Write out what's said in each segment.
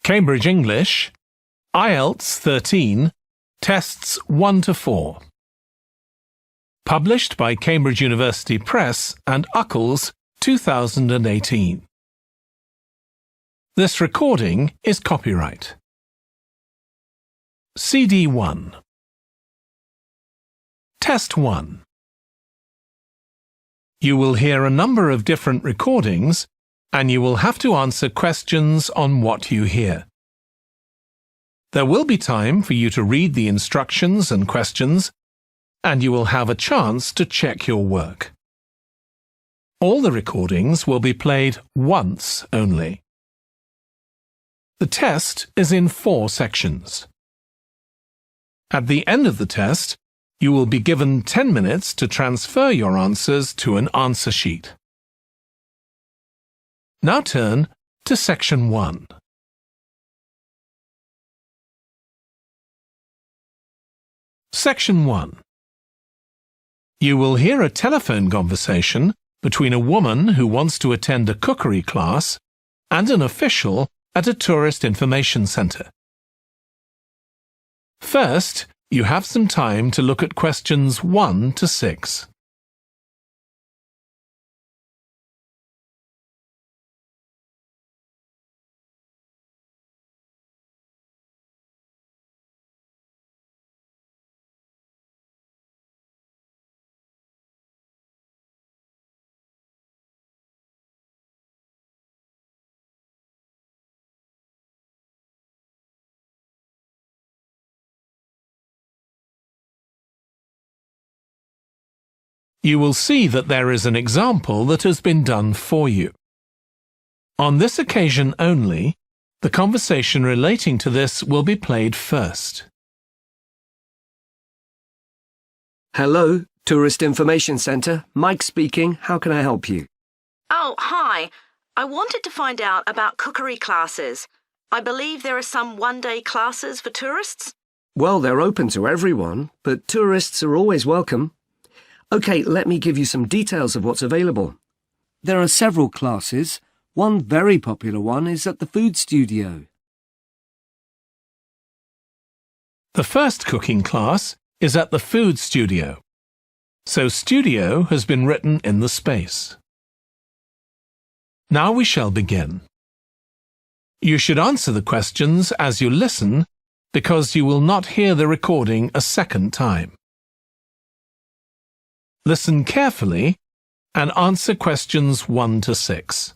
Cambridge English, Ielts 13, Tests 1 to 4. Published by Cambridge University Press and Uckles, 2018. This recording is copyright. CD 1. Test 1. You will hear a number of different recordings, and you will have to answer questions on what you hear. There will be time for you to read the instructions and questions, and you will have a chance to check your work. All the recordings will be played once only. The test is in 4 sections. At the end of the test, you will be given 10 minutes to transfer your answers to an answer sheet. Now turn to Section 1. Section 1. You will hear a telephone conversation between a woman who wants to attend a cookery class and an official at a tourist information centre. First, you have some time to look at questions 1 to 6. You will see that there is an example that has been done for you. On this occasion only, the conversation relating to this will be played first. Hello, Tourist Information Centre. Mike speaking. How can I help you? Oh, hi. I wanted to find out about cookery classes. I believe there are some one-day classes for tourists. Well, they're open to everyone, but tourists are always welcome. OK, let me give you some details of what's available. There are several classes. One very popular one is at the food studio. The first cooking class is at the food studio, so studio has been written in the space. Now we shall begin. You should answer the questions as you listen, because you will not hear the recording a second time. Listen carefully and answer questions 1 to 6.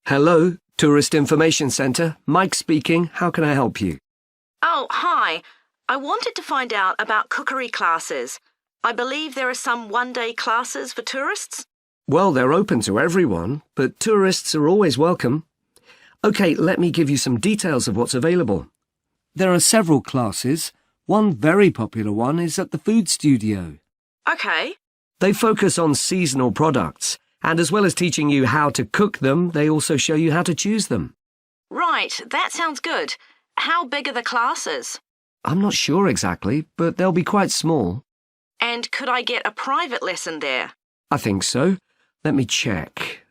Hello, Tourist Information Centre. Mike speaking. How can I help you? Oh, hi. I wanted to find out about cookery classes. I believe there are some one-day classes for tourists. Well, they're open to everyone, but tourists are always welcome. OK, let me give you some details of what's available. There are several classes. One very popular one is at the food studio. OK. They focus on seasonal products, and as well as teaching you how to cook them, they also show you how to choose them. Right, that sounds good. How big are the classes? I'm not sure exactly, but they'll be quite small. And could I get a private lesson there? I think so. Let me check.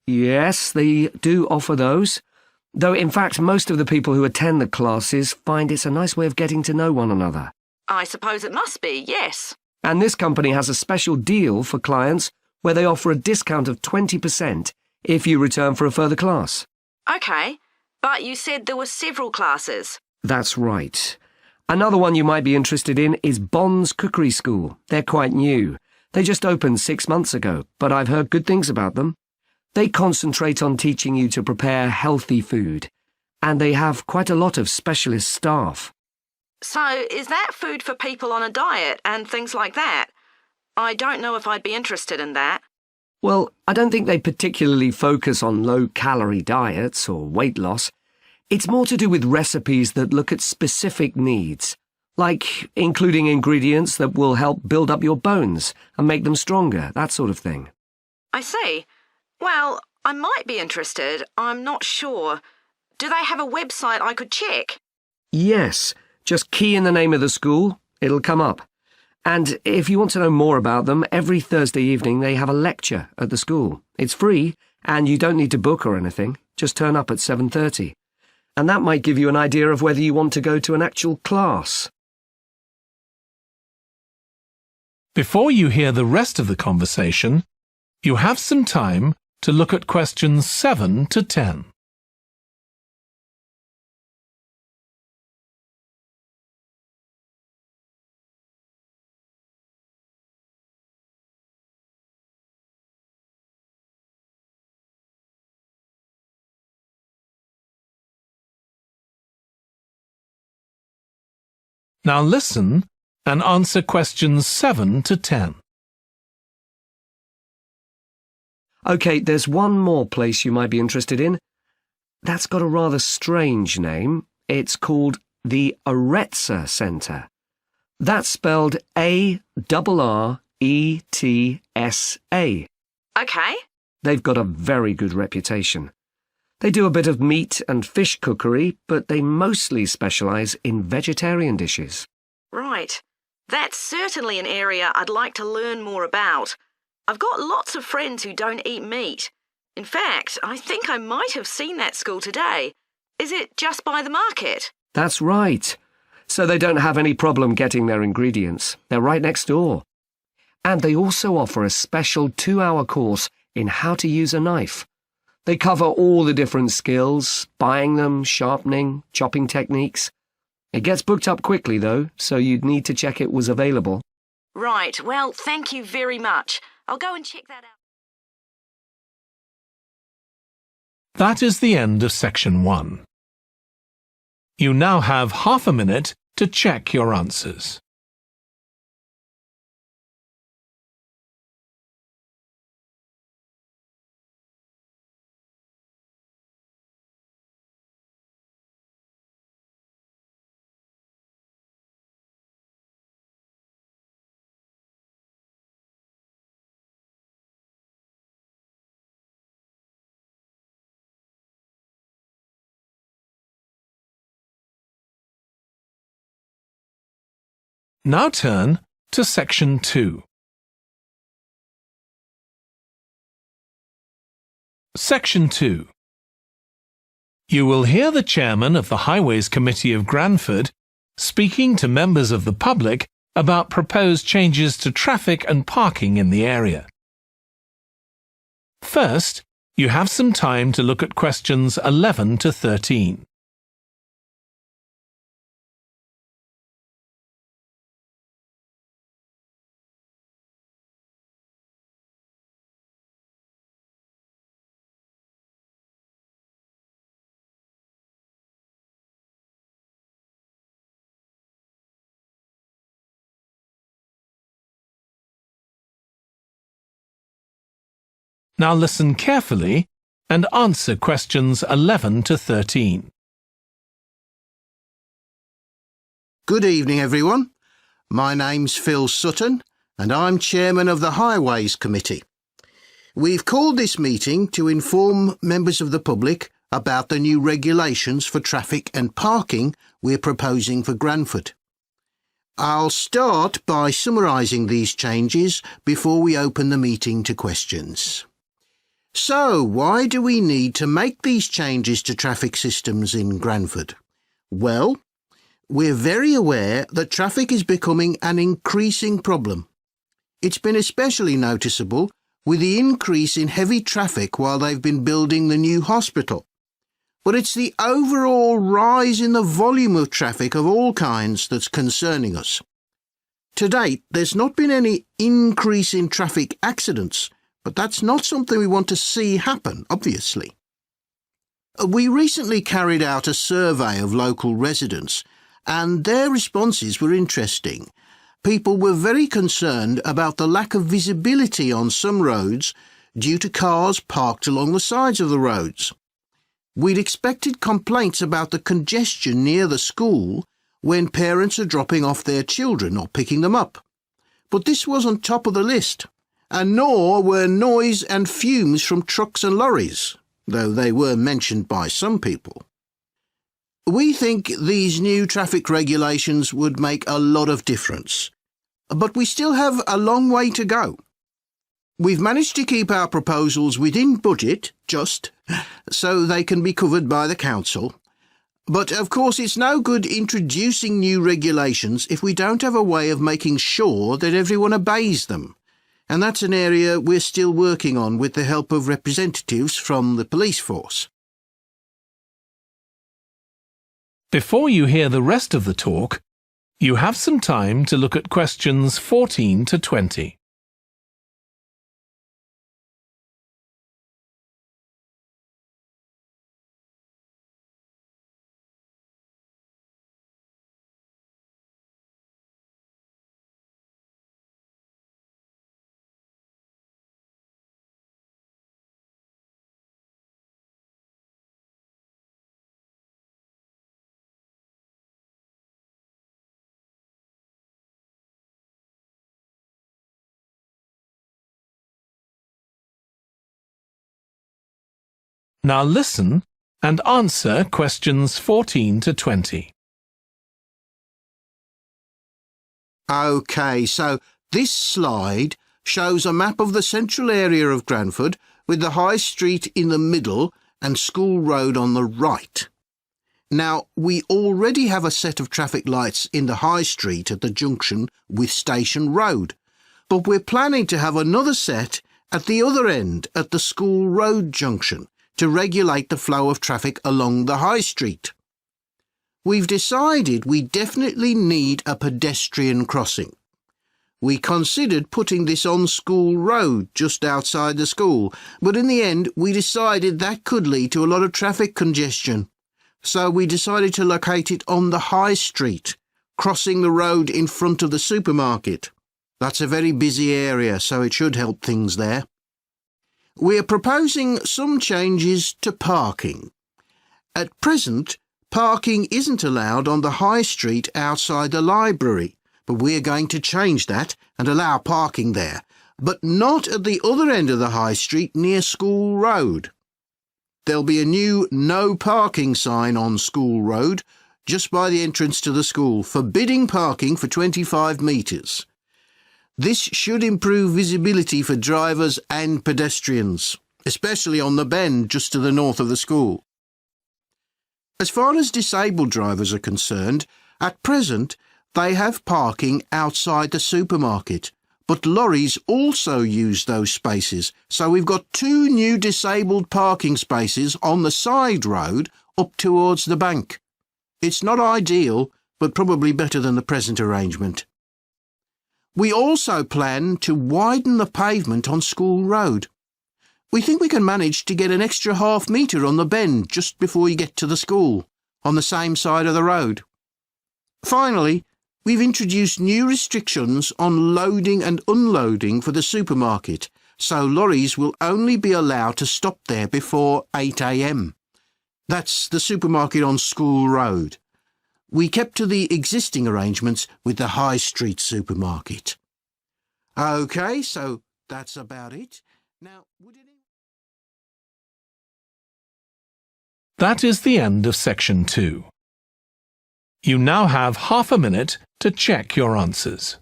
Yes, they do offer those. Though, in fact, most of the people who attend the classes find it's a nice way of getting to know one another. I suppose it must be, yes. And this company has a special deal for clients where they offer a discount of 20% if you return for a further class. OK, but you said there were several classes. That's right. Another one you might be interested in is Bond's Cookery School. They're quite new. They just opened 6 months ago, but I've heard good things about them. They concentrate on teaching you to prepare healthy food, and they have quite a lot of specialist staff. So, is that food for people on a diet and things like that? I don't know if I'd be interested in that. Well, I don't think they particularly focus on low-calorie diets or weight loss. It's more to do with recipes that look at specific needs, like including ingredients that will help build up your bones and make them stronger, that sort of thing. I see. Well, I might be interested. I'm not sure. Do they have a website I could check? Yes, just key in the name of the school. It'll come up. And if you want to know more about them, every Thursday evening they have a lecture at the school. It's free, and you don't need to book or anything. Just turn up at 7:30. And that might give you an idea of whether you want to go to an actual class. Before you hear the rest of the conversation, you have some time to look at questions 7 to 10. Now listen and answer questions 7 to 10. OK, there's one more place you might be interested in. That's got a rather strange name. It's called the Ielts Centre. That's spelled A-R-R-E-T-S-A. OK. They've got a very good reputation. They do a bit of meat and fish cookery, but they mostly specialise in vegetarian dishes. Right. That's certainly an area I'd like to learn more about. I've got lots of friends who don't eat meat. In fact, I think I might have seen that school today. Is it just by the market? That's right. So they don't have any problem getting their ingredients. They're right next door. And they also offer a special 2-hour course in how to use a knife. They cover all the different skills, buying them, sharpening, chopping techniques. It gets booked up quickly, though, so you'd need to check it was available. Right, well, thank you very much. I'll go and check that out. That is the end of section 1. You now have half a minute to check your answers. Now turn to section 2. Section 2. You will hear the chairman of the Highways Committee of Granford speaking to members of the public about proposed changes to traffic and parking in the area. First, you have some time to look at questions 11 to 13. Now listen carefully and answer questions 11 to 13. Good evening, everyone. My name's Phil Sutton, and I'm chairman of the Highways Committee. We've called this meeting to inform members of the public about the new regulations for traffic and parking we're proposing for Granford. I'll start by summarising these changes before we open the meeting to questions. So, why do we need to make these changes to traffic systems in Granford? Well, we're very aware that traffic is becoming an increasing problem. It's been especially noticeable with the increase in heavy traffic while they've been building the new hospital. But it's the overall rise in the volume of traffic of all kinds that's concerning us. To date, there's not been any increase in traffic accidents, but that's not something we want to see happen, obviously. We recently carried out a survey of local residents, and their responses were interesting. People were very concerned about the lack of visibility on some roads due to cars parked along the sides of the roads. We'd expected complaints about the congestion near the school when parents are dropping off their children or picking them up. But this wasn't top of the list, and nor were noise and fumes from trucks and lorries, though they were mentioned by some people. We think these new traffic regulations would make a lot of difference. but we still have a long way to go. We've managed to keep our proposals within budget, so they can be covered by the Council. But of course it's no good introducing new regulations if we don't have a way of making sure that everyone obeys them. And that's an area we're still working on with the help of representatives from the police force. Before you hear the rest of the talk, you have some time to look at questions 14 to 20. Now listen and answer questions 14 to 20. OK, so this slide shows a map of the central area of Granford with the High Street in the middle and School Road on the right. Now, we already have a set of traffic lights in the High Street at the junction with Station Road, but we're planning to have another set at the other end at the School Road junction to regulate the flow of traffic along the High Street. We've decided we definitely need a pedestrian crossing. We considered putting this on School Road just outside the school, but in the end we decided that could lead to a lot of traffic congestion. So we decided to locate it on the High Street, crossing the road in front of the supermarket. That's a very busy area, so it should help things there. We're proposing some changes to parking. At present, parking isn't allowed on the High Street outside the library, but we're going to change that and allow parking there, but not at the other end of the High Street near School Road. There'll be a new no parking sign on School Road just by the entrance to the school, forbidding parking for 25 metres. This should improve visibility for drivers and pedestrians, especially on the bend just to the north of the school. As far as disabled drivers are concerned, at present they have parking outside the supermarket, but lorries also use those spaces, so we've got 2 new disabled parking spaces on the side road up towards the bank. It's not ideal, but probably better than the present arrangement. We also plan to widen the pavement on School Road. We think we can manage to get an extra half metre on the bend just before you get to the school, on the same side of the road. Finally, we've introduced new restrictions on loading and unloading for the supermarket, so lorries will only be allowed to stop there before 8 a.m. That's the supermarket on School Road. We kept to the existing arrangements with the High Street supermarket. OK, so that's about it. Now, That is the end of section 2. You now have half a minute to check your answers.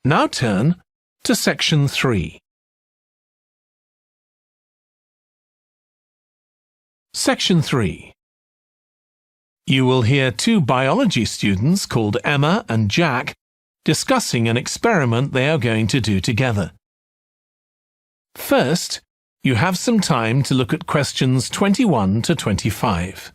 Now turn to section 3. Section 3. You will hear 2 biology students called Emma and Jack discussing an experiment they are going to do together. First, you have some time to look at questions 21 to 25.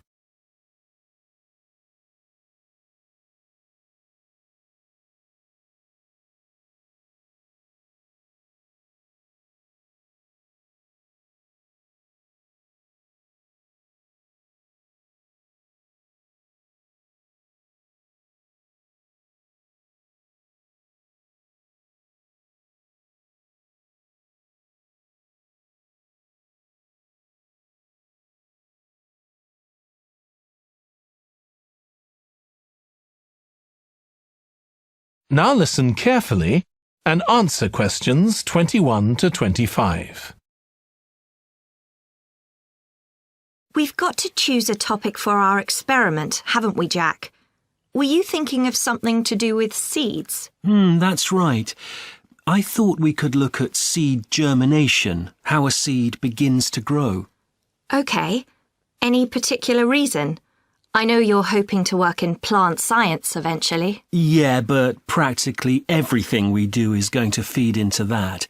Now listen carefully and answer questions 21 to 25. We've got to choose a topic for our experiment, haven't we, Jack? Were you thinking of something to do with seeds? That's right. I thought we could look at seed germination, how a seed begins to grow. OK. Any particular reason? I know you're hoping to work in plant science eventually. Yeah, but practically everything we do is going to feed into that.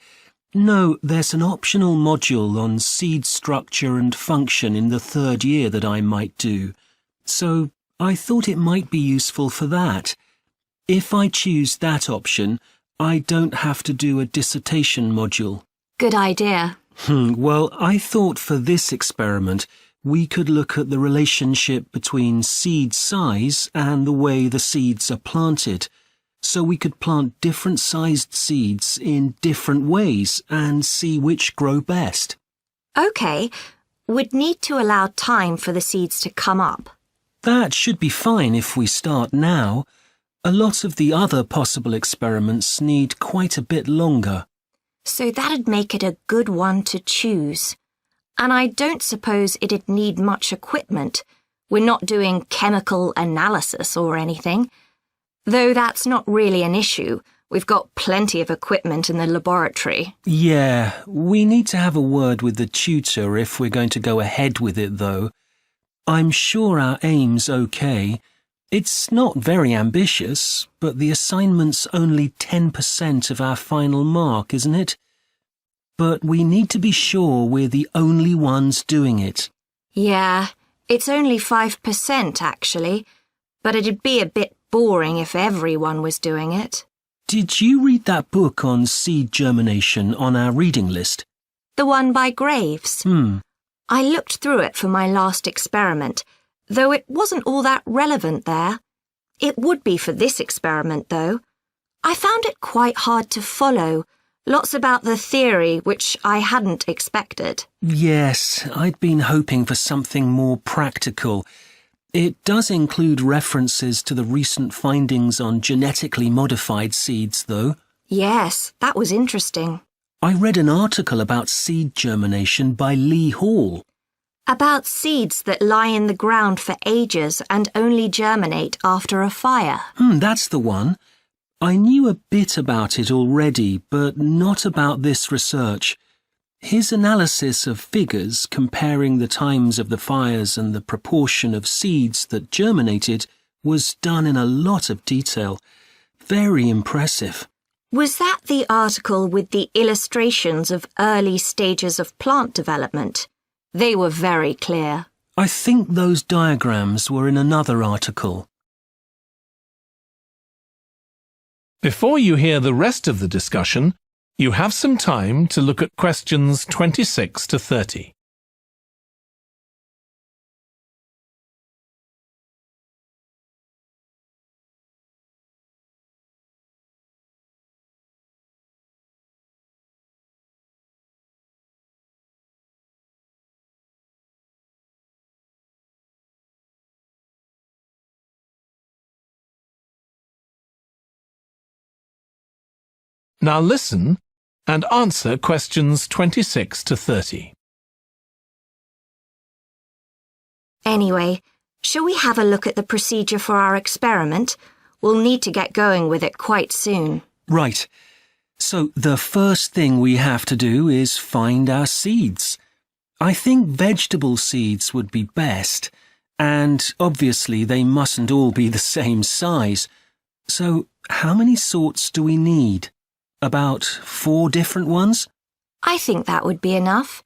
No, there's an optional module on seed structure and function in the 3rd year that I might do. So I thought it might be useful for that. If I choose that option, I don't have to do a dissertation module. Good idea. Well, I thought for this experiment, we could look at the relationship between seed size and the way the seeds are planted. So we could plant different sized seeds in different ways and see which grow best. OK. We'd need to allow time for the seeds to come up. That should be fine if we start now. A lot of the other possible experiments need quite a bit longer. So that'd make it a good one to choose. And I don't suppose it'd need much equipment. We're not doing chemical analysis or anything. Though that's not really an issue. We've got plenty of equipment in the laboratory. Yeah, we need to have a word with the tutor if we're going to go ahead with it, though. I'm sure our aim's okay. It's not very ambitious, but the assignment's only 10% of our final mark, isn't it? But we need to be sure we're the only ones doing it. Yeah, it's only 5% actually, but it'd be a bit boring if everyone was doing it. Did you read that book on seed germination on our reading list? The one by Graves? I looked through it for my last experiment, though it wasn't all that relevant there. It would be for this experiment, though. I found it quite hard to follow. Lots about the theory, which I hadn't expected. Yes, I'd been hoping for something more practical. It does include references to the recent findings on genetically modified seeds, though. Yes, that was interesting. I read an article about seed germination by Lee Hall. About seeds that lie in the ground for ages and only germinate after a fire. That's the one. I knew a bit about it already, but not about this research. His analysis of figures comparing the times of the fires and the proportion of seeds that germinated was done in a lot of detail. Very impressive. Was that the article with the illustrations of early stages of plant development? They were very clear. I think those diagrams were in another article. Before you hear the rest of the discussion, you have some time to look at questions 26 to 30. Now listen and answer questions 26 to 30. Anyway, shall we have a look at the procedure for our experiment? We'll need to get going with it quite soon. Right. So the first thing we have to do is find our seeds. I think vegetable seeds would be best, and obviously they mustn't all be the same size. So how many sorts do we need? About 4 different ones? I think that would be enough.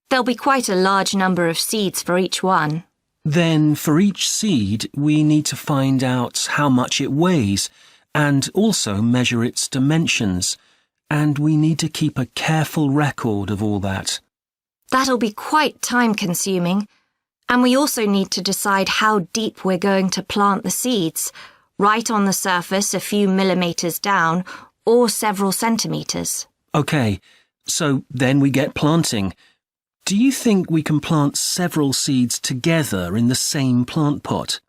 There'll be quite a large number of seeds for each one. Then for each seed, we need to find out how much it weighs and also measure its dimensions. And we need to keep a careful record of all that. That'll be quite time-consuming. And we also need to decide how deep we're going to plant the seeds, right on the surface a few millimetres down, or several centimetres. OK, so then we get planting. Do you think we can plant several seeds together in the same plant pot?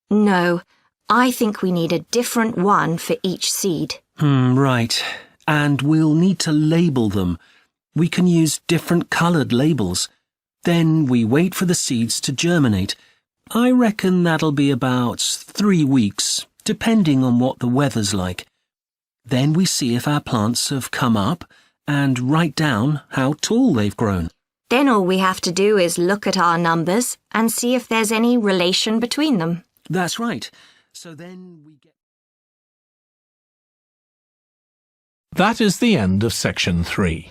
No, I think we need a different one for each seed. Right. And we'll need to label them. We can use different coloured labels. Then we wait for the seeds to germinate. I reckon that'll be about 3 weeks, depending on what the weather's like. Then we see if our plants have come up and write down how tall they've grown. Then all we have to do is look at our numbers and see if there's any relation between them. That's right. So then we get... That is the end of section 3.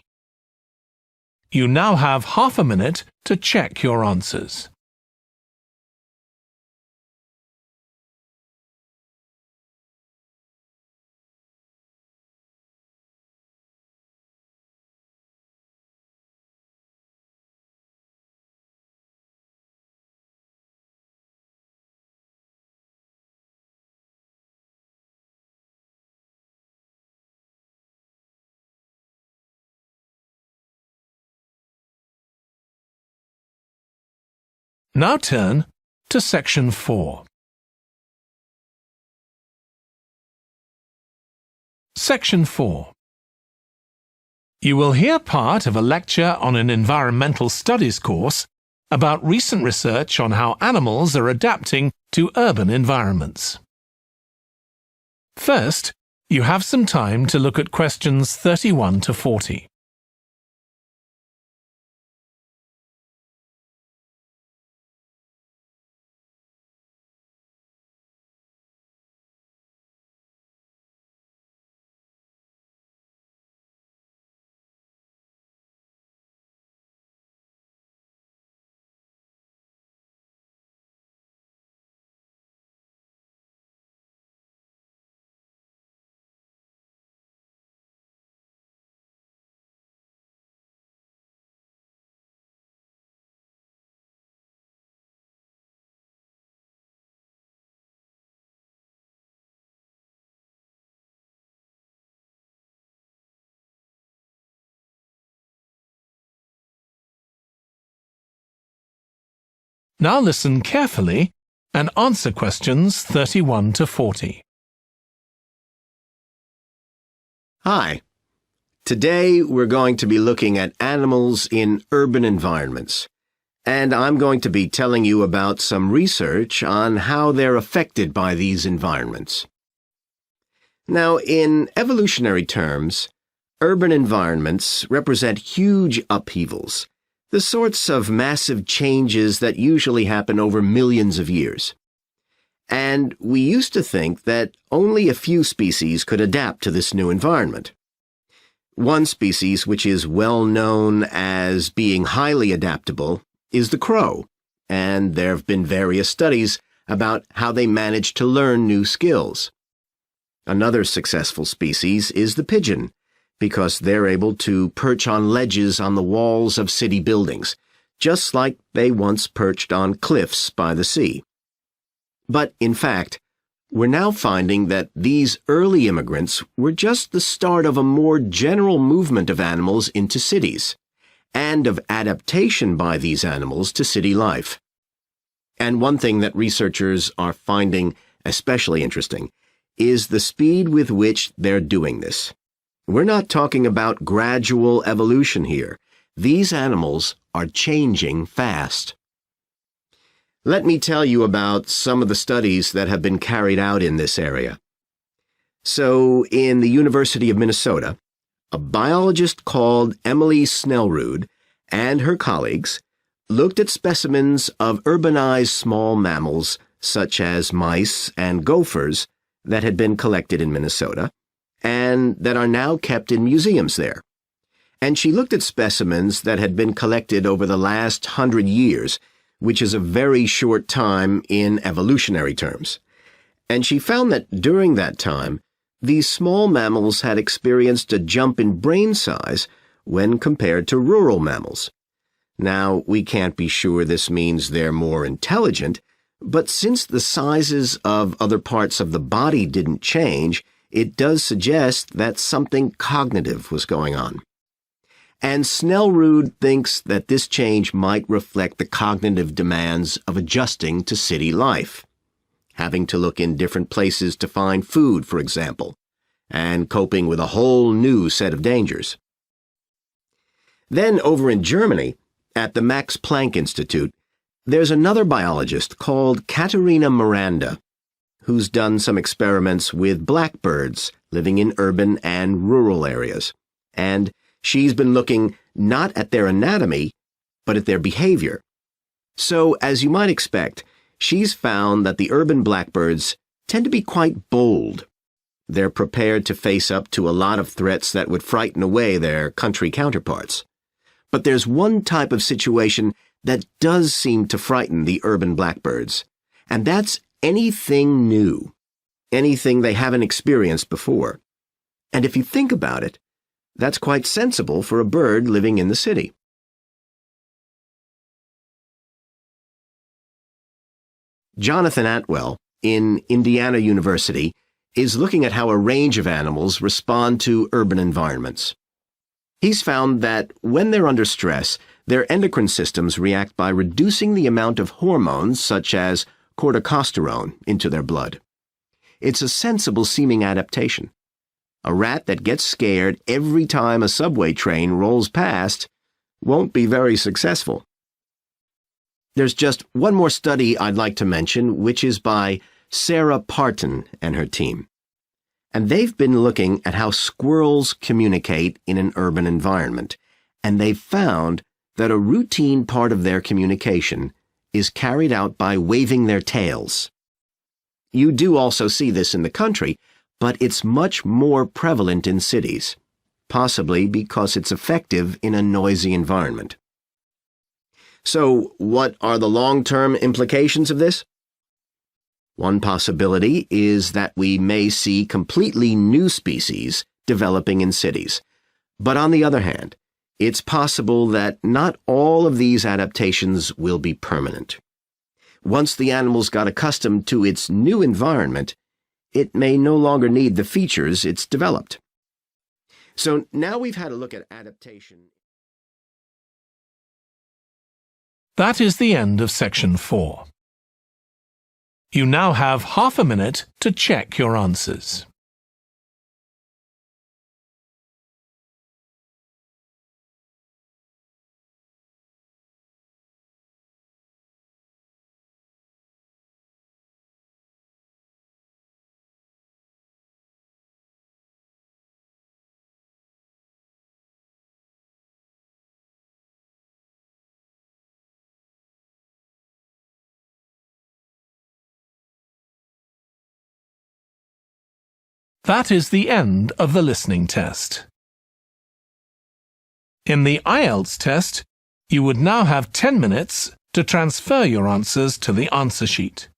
You now have half a minute to check your answers. Now turn to section 4. Section 4. You will hear part of a lecture on an environmental studies course about recent research on how animals are adapting to urban environments. First, you have some time to look at questions 31 to 40. Now listen carefully and answer questions 31 to 40. Hi. Today we're going to be looking at animals in urban environments, and I'm going to be telling you about some research on how they're affected by these environments. Now, in evolutionary terms, urban environments represent huge upheavals, the sorts of massive changes that usually happen over millions of years. And we used to think that only a few species could adapt to this new environment. One species which is well known as being highly adaptable is the crow, and there have been various studies about how they manage to learn new skills. Another successful species is the pigeon, because they're able to perch on ledges on the walls of city buildings, just like they once perched on cliffs by the sea. But, in fact, we're now finding that these early immigrants were just the start of a more general movement of animals into cities, and of adaptation by these animals to city life. And one thing that researchers are finding especially interesting is the speed with which they're doing this. We're not talking about gradual evolution here. These animals are changing fast. Let me tell you about some of the studies that have been carried out in this area. So, in the University of Minnesota, a biologist called Emily Snellrud and her colleagues looked at specimens of urbanized small mammals such as mice and gophers that had been collected in Minnesota and that are now kept in museums there. And she looked at specimens that had been collected over the last 100 years, which is a very short time in evolutionary terms. And she found that during that time, these small mammals had experienced a jump in brain size when compared to rural mammals. Now, we can't be sure this means they're more intelligent, but since the sizes of other parts of the body didn't change, it does suggest that something cognitive was going on. And Snellrud thinks that this change might reflect the cognitive demands of adjusting to city life. having to look in different places to find food, for example, and coping with a whole new set of dangers. Then over in Germany, at the Max Planck Institute, there's another biologist called Katharina Miranda, who's done some experiments with blackbirds living in urban and rural areas. And she's been looking not at their anatomy, but at their behavior. So, as you might expect, she's found that the urban blackbirds tend to be quite bold. They're prepared to face up to a lot of threats that would frighten away their country counterparts. But there's one type of situation that does seem to frighten the urban blackbirds, and that's anything new, anything they haven't experienced before. And if you think about it, that's quite sensible for a bird living in the city. Jonathan Atwell, in Indiana University, is looking at how a range of animals respond to urban environments. He's found that when they're under stress, their endocrine systems react by reducing the amount of hormones such as corticosterone into their blood. It's a sensible-seeming adaptation. A rat that gets scared every time a subway train rolls past won't be very successful. There's just one more study I'd like to mention, which is by Sarah Parton and her team. And they've been looking at how squirrels communicate in an urban environment, and they've found that a routine part of their communication is carried out by waving their tails. You do also see this in the country, but it's much more prevalent in cities, possibly because it's effective in a noisy environment. So, what are the long-term implications of this? One possibility is that we may see completely new species developing in cities. But on the other hand, it's possible that not all of these adaptations will be permanent. Once the animal's got accustomed to its new environment, it may no longer need the features it's developed. So now we've had a look at adaptation. That is the end of section 4. You now have half a minute to check your answers. That is the end of the listening test. In the Ielts test, you would now have 10 minutes to transfer your answers to the answer sheet.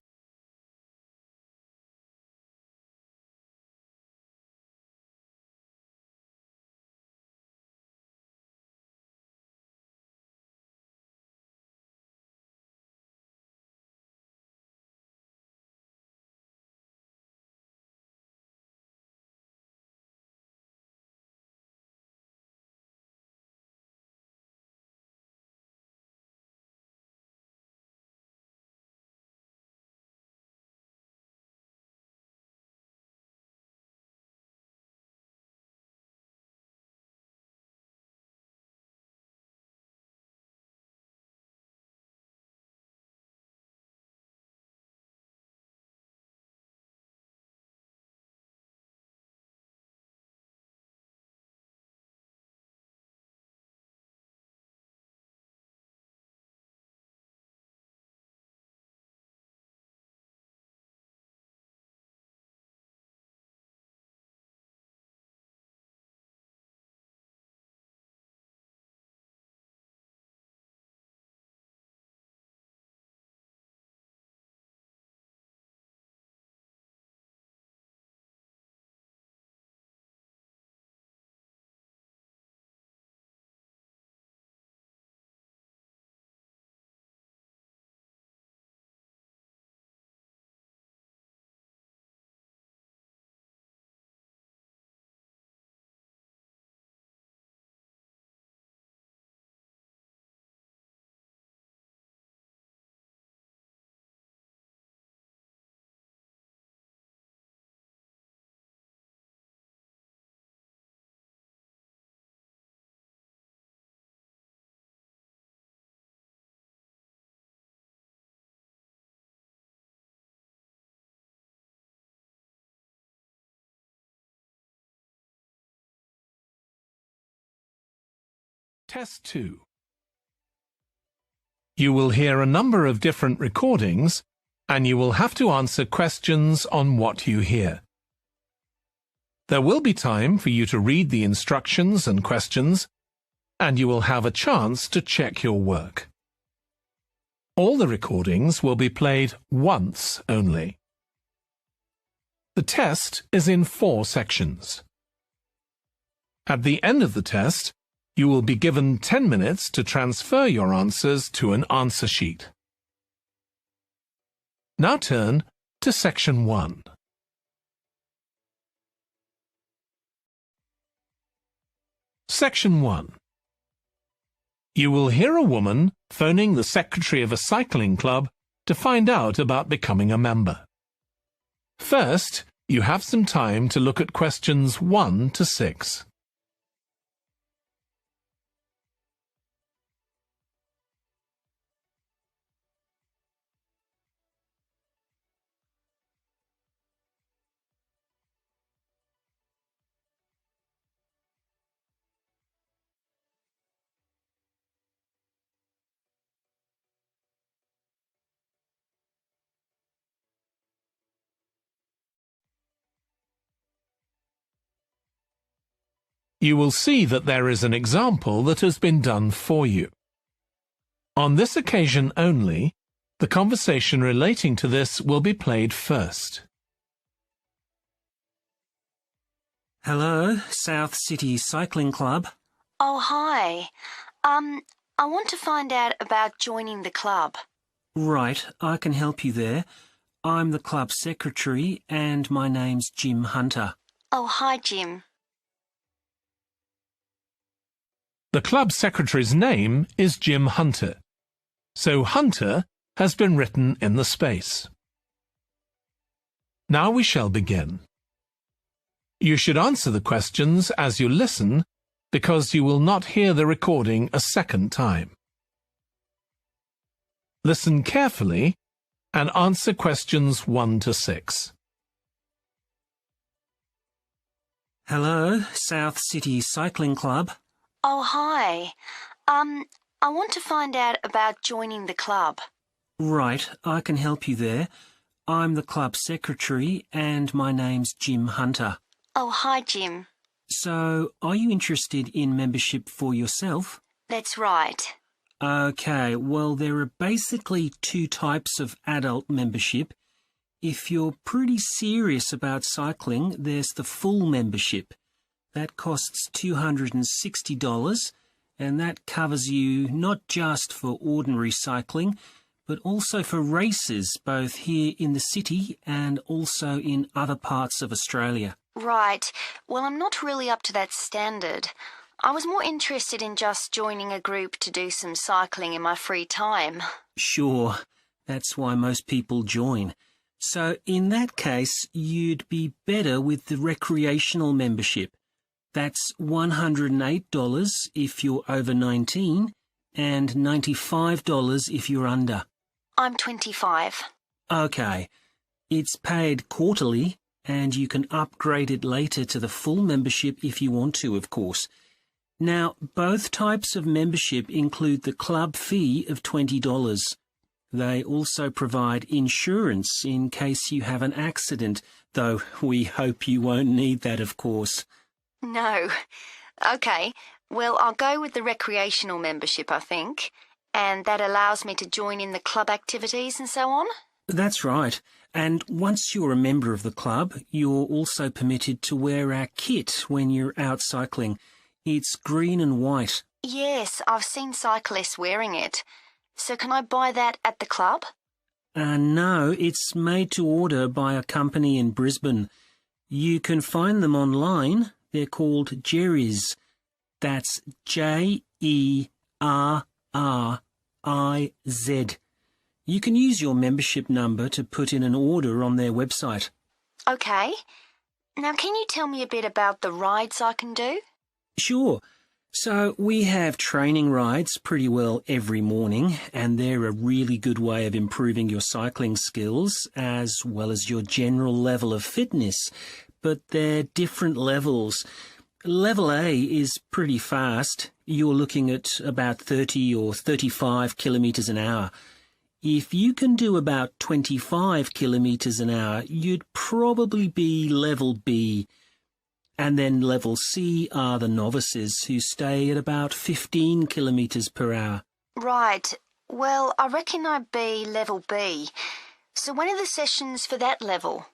Test 2. You will hear a number of different recordings, and you will have to answer questions on what you hear. There will be time for you to read the instructions and questions, and you will have a chance to check your work. All the recordings will be played once only. The test is in 4 sections. At the end of the test, you will be given 10 minutes to transfer your answers to an answer sheet. Now turn to Section 1. Section 1. You will hear a woman phoning the secretary of a cycling club to find out about becoming a member. First, you have some time to look at questions 1 to 6. You will see that there is an example that has been done for you. On this occasion only, the conversation relating to this will be played first. Hello, South City Cycling Club. Oh, hi. I want to find out about joining the club. Right, I can help you there. I'm the club secretary and my name's Jim Hunter. Oh, hi, Jim. The club secretary's name is Jim Hunter, so Hunter has been written in the space. Now we shall begin. You should answer the questions as you listen, because you will not hear the recording a second time. Listen carefully and answer questions 1 to 6. Hello, South City Cycling Club. Oh, hi. I want to find out about joining the club. Right, I can help you there. I'm the club secretary and my name's Jim Hunter. Oh, hi, Jim. So, are you interested in membership for yourself? That's right. Okay, well, there are basically 2 types of adult membership. If you're pretty serious about cycling, there's the full membership. That costs $260, and that covers you not just for ordinary cycling, but also for races both here in the city and also in other parts of Australia. Right. Well, I'm not really up to that standard. I was more interested in just joining a group to do some cycling in my free time. Sure, that's why most people join. So in that case, you'd be better with the recreational membership. That's $108 if you're over 19 and $95 if you're under. I'm 25. Okay. It's paid quarterly and you can upgrade it later to the full membership if you want to, of course. Now, both types of membership include the club fee of $20. They also provide insurance in case you have an accident, though we hope you won't need that, of course. No. Okay, well, I'll go with the recreational membership, I think, and that allows me to join in the club activities and so on? That's right. And once you're a member of the club, you're also permitted to wear our kit when you're out cycling. It's green and white. Yes, I've seen cyclists wearing it. So can I buy that at the club? No, it's made to order by a company in Brisbane. You can find them online. They're called Jerry's. That's Jerriz. You can use your membership number to put in an order on their website. Okay. Now, can you tell me a bit about the rides I can do? Sure. So we have training rides pretty well every morning, and they're a really good way of improving your cycling skills as well as your general level of fitness. But they're different levels. Level A is pretty fast. you're looking at about 30 or 35 kilometres an hour. If you can do about 25 kilometres an hour, you'd probably be level B. And then level C are the novices who stay at about 15 kilometres per hour. Right. Well, I reckon I'd be level B. So when are the sessions for that level?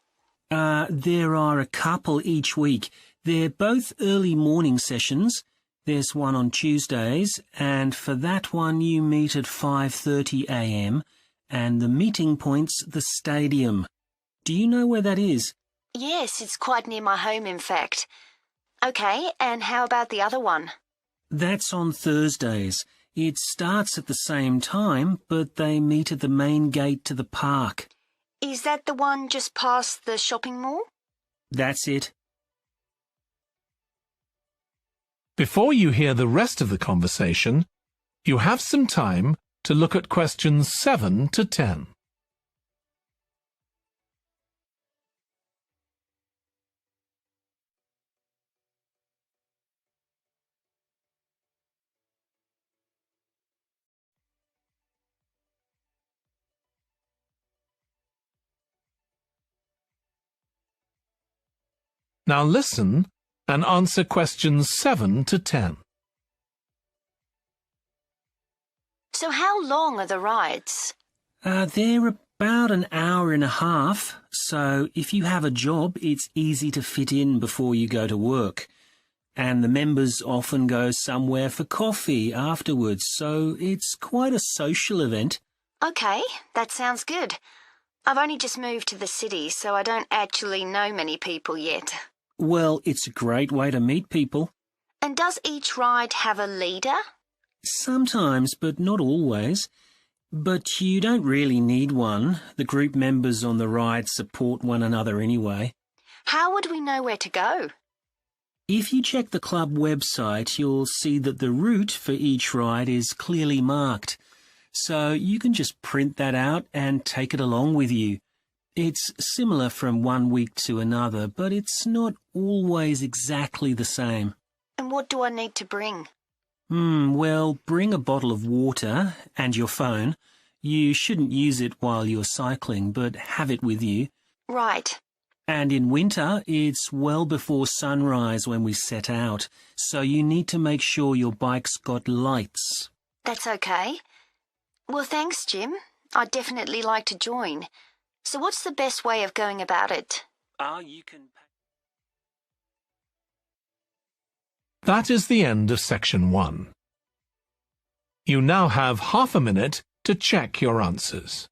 There are a couple each week. They're both early morning sessions. There's one on Tuesdays, and for that one you meet at 5:30 a.m, and the meeting point's the stadium. Do you know where that is? Yes, it's quite near my home, in fact. OK, and how about the other one? That's on Thursdays. It starts at the same time, but they meet at the main gate to the park. Is that the one just past the shopping mall? That's it. Before you hear the rest of the conversation, you have some time to look at questions 7 to 10. Now listen and answer questions 7 to 10. So how long are the rides? They're about an hour and a half, so if you have a job, it's easy to fit in before you go to work. And the members often go somewhere for coffee afterwards, so it's quite a social event. OK, that sounds good. I've only just moved to the city, so I don't actually know many people yet. Well, it's a great way to meet people. And does each ride have a leader? Sometimes, but not always. But you don't really need one. The group members on the ride support one another anyway. How would we know where to go? If you check the club website, you'll see that the route for each ride is clearly marked. So you can just print that out and take it along with you. It's similar from one week to another, but it's not always exactly the same. And what do I need to bring? Well, bring a bottle of water and your phone. You shouldn't use it while you're cycling, but have it with you. Right. And in winter, it's well before sunrise when we set out, so you need to make sure your bike's got lights. That's OK. Well, thanks, Jim. I'd definitely like to join. So what's the best way of going about it? You can... That is the end of section 1. You now have half a minute to check your answers.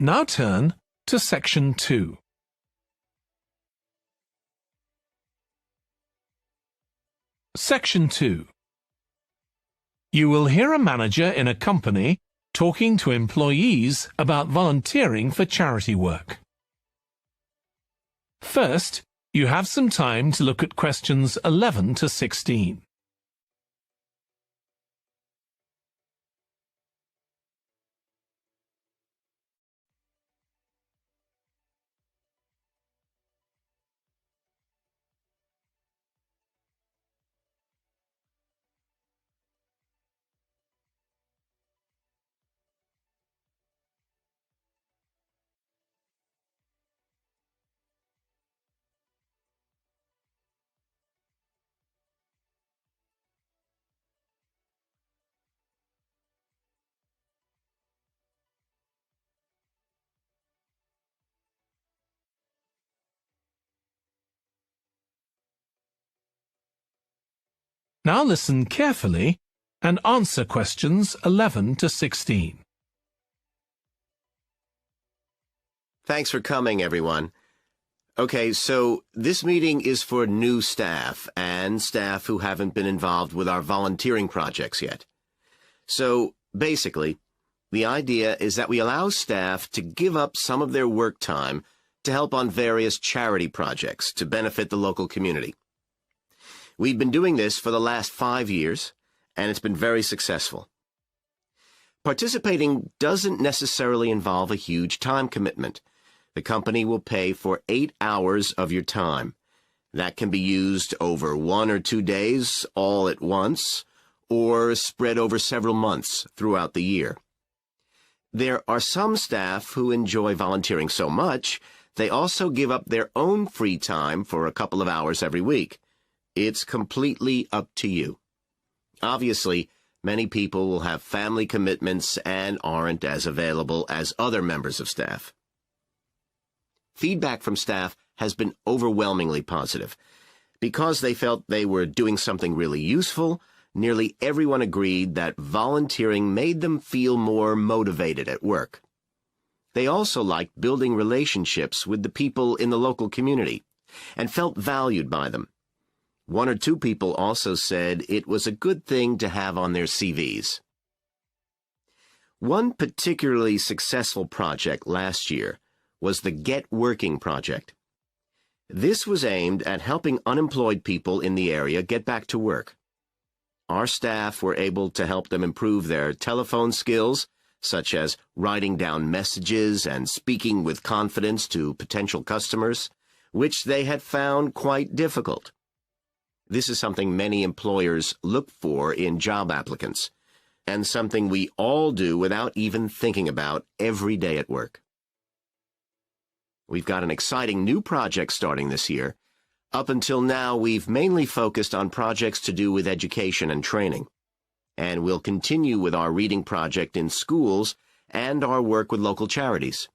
Now turn to section 2. Section 2. You will hear a manager in a company talking to employees about volunteering for charity work. First, you have some time to look at questions 11 to 16. Now listen carefully and answer questions 11 to 16. Thanks for coming, everyone. Okay, so this meeting is for new staff and staff who haven't been involved with our volunteering projects yet. So, basically, the idea is that we allow staff to give up some of their work time to help on various charity projects to benefit the local community. We've been doing this for the last 5 years, and it's been very successful. Participating doesn't necessarily involve a huge time commitment. The company will pay for 8 hours of your time. That can be used over 1 or 2 days all at once, or spread over several months throughout the year. There are some staff who enjoy volunteering so much, they also give up their own free time for a couple of hours every week. It's completely up to you. Obviously, many people will have family commitments and aren't as available as other members of staff. Feedback from staff has been overwhelmingly positive. Because they felt they were doing something really useful, nearly everyone agreed that volunteering made them feel more motivated at work. They also liked building relationships with the people in the local community and felt valued by them. 1 or 2 people also said it was a good thing to have on their CVs. One particularly successful project last year was the Get Working project. This was aimed at helping unemployed people in the area get back to work. Our staff were able to help them improve their telephone skills, such as writing down messages and speaking with confidence to potential customers, which they had found quite difficult. This is something many employers look for in job applicants, and something we all do without even thinking about every day at work. We've got an exciting new project starting this year. Up until now, we've mainly focused on projects to do with education and training. And we'll continue with our reading project in schools and our work with local charities.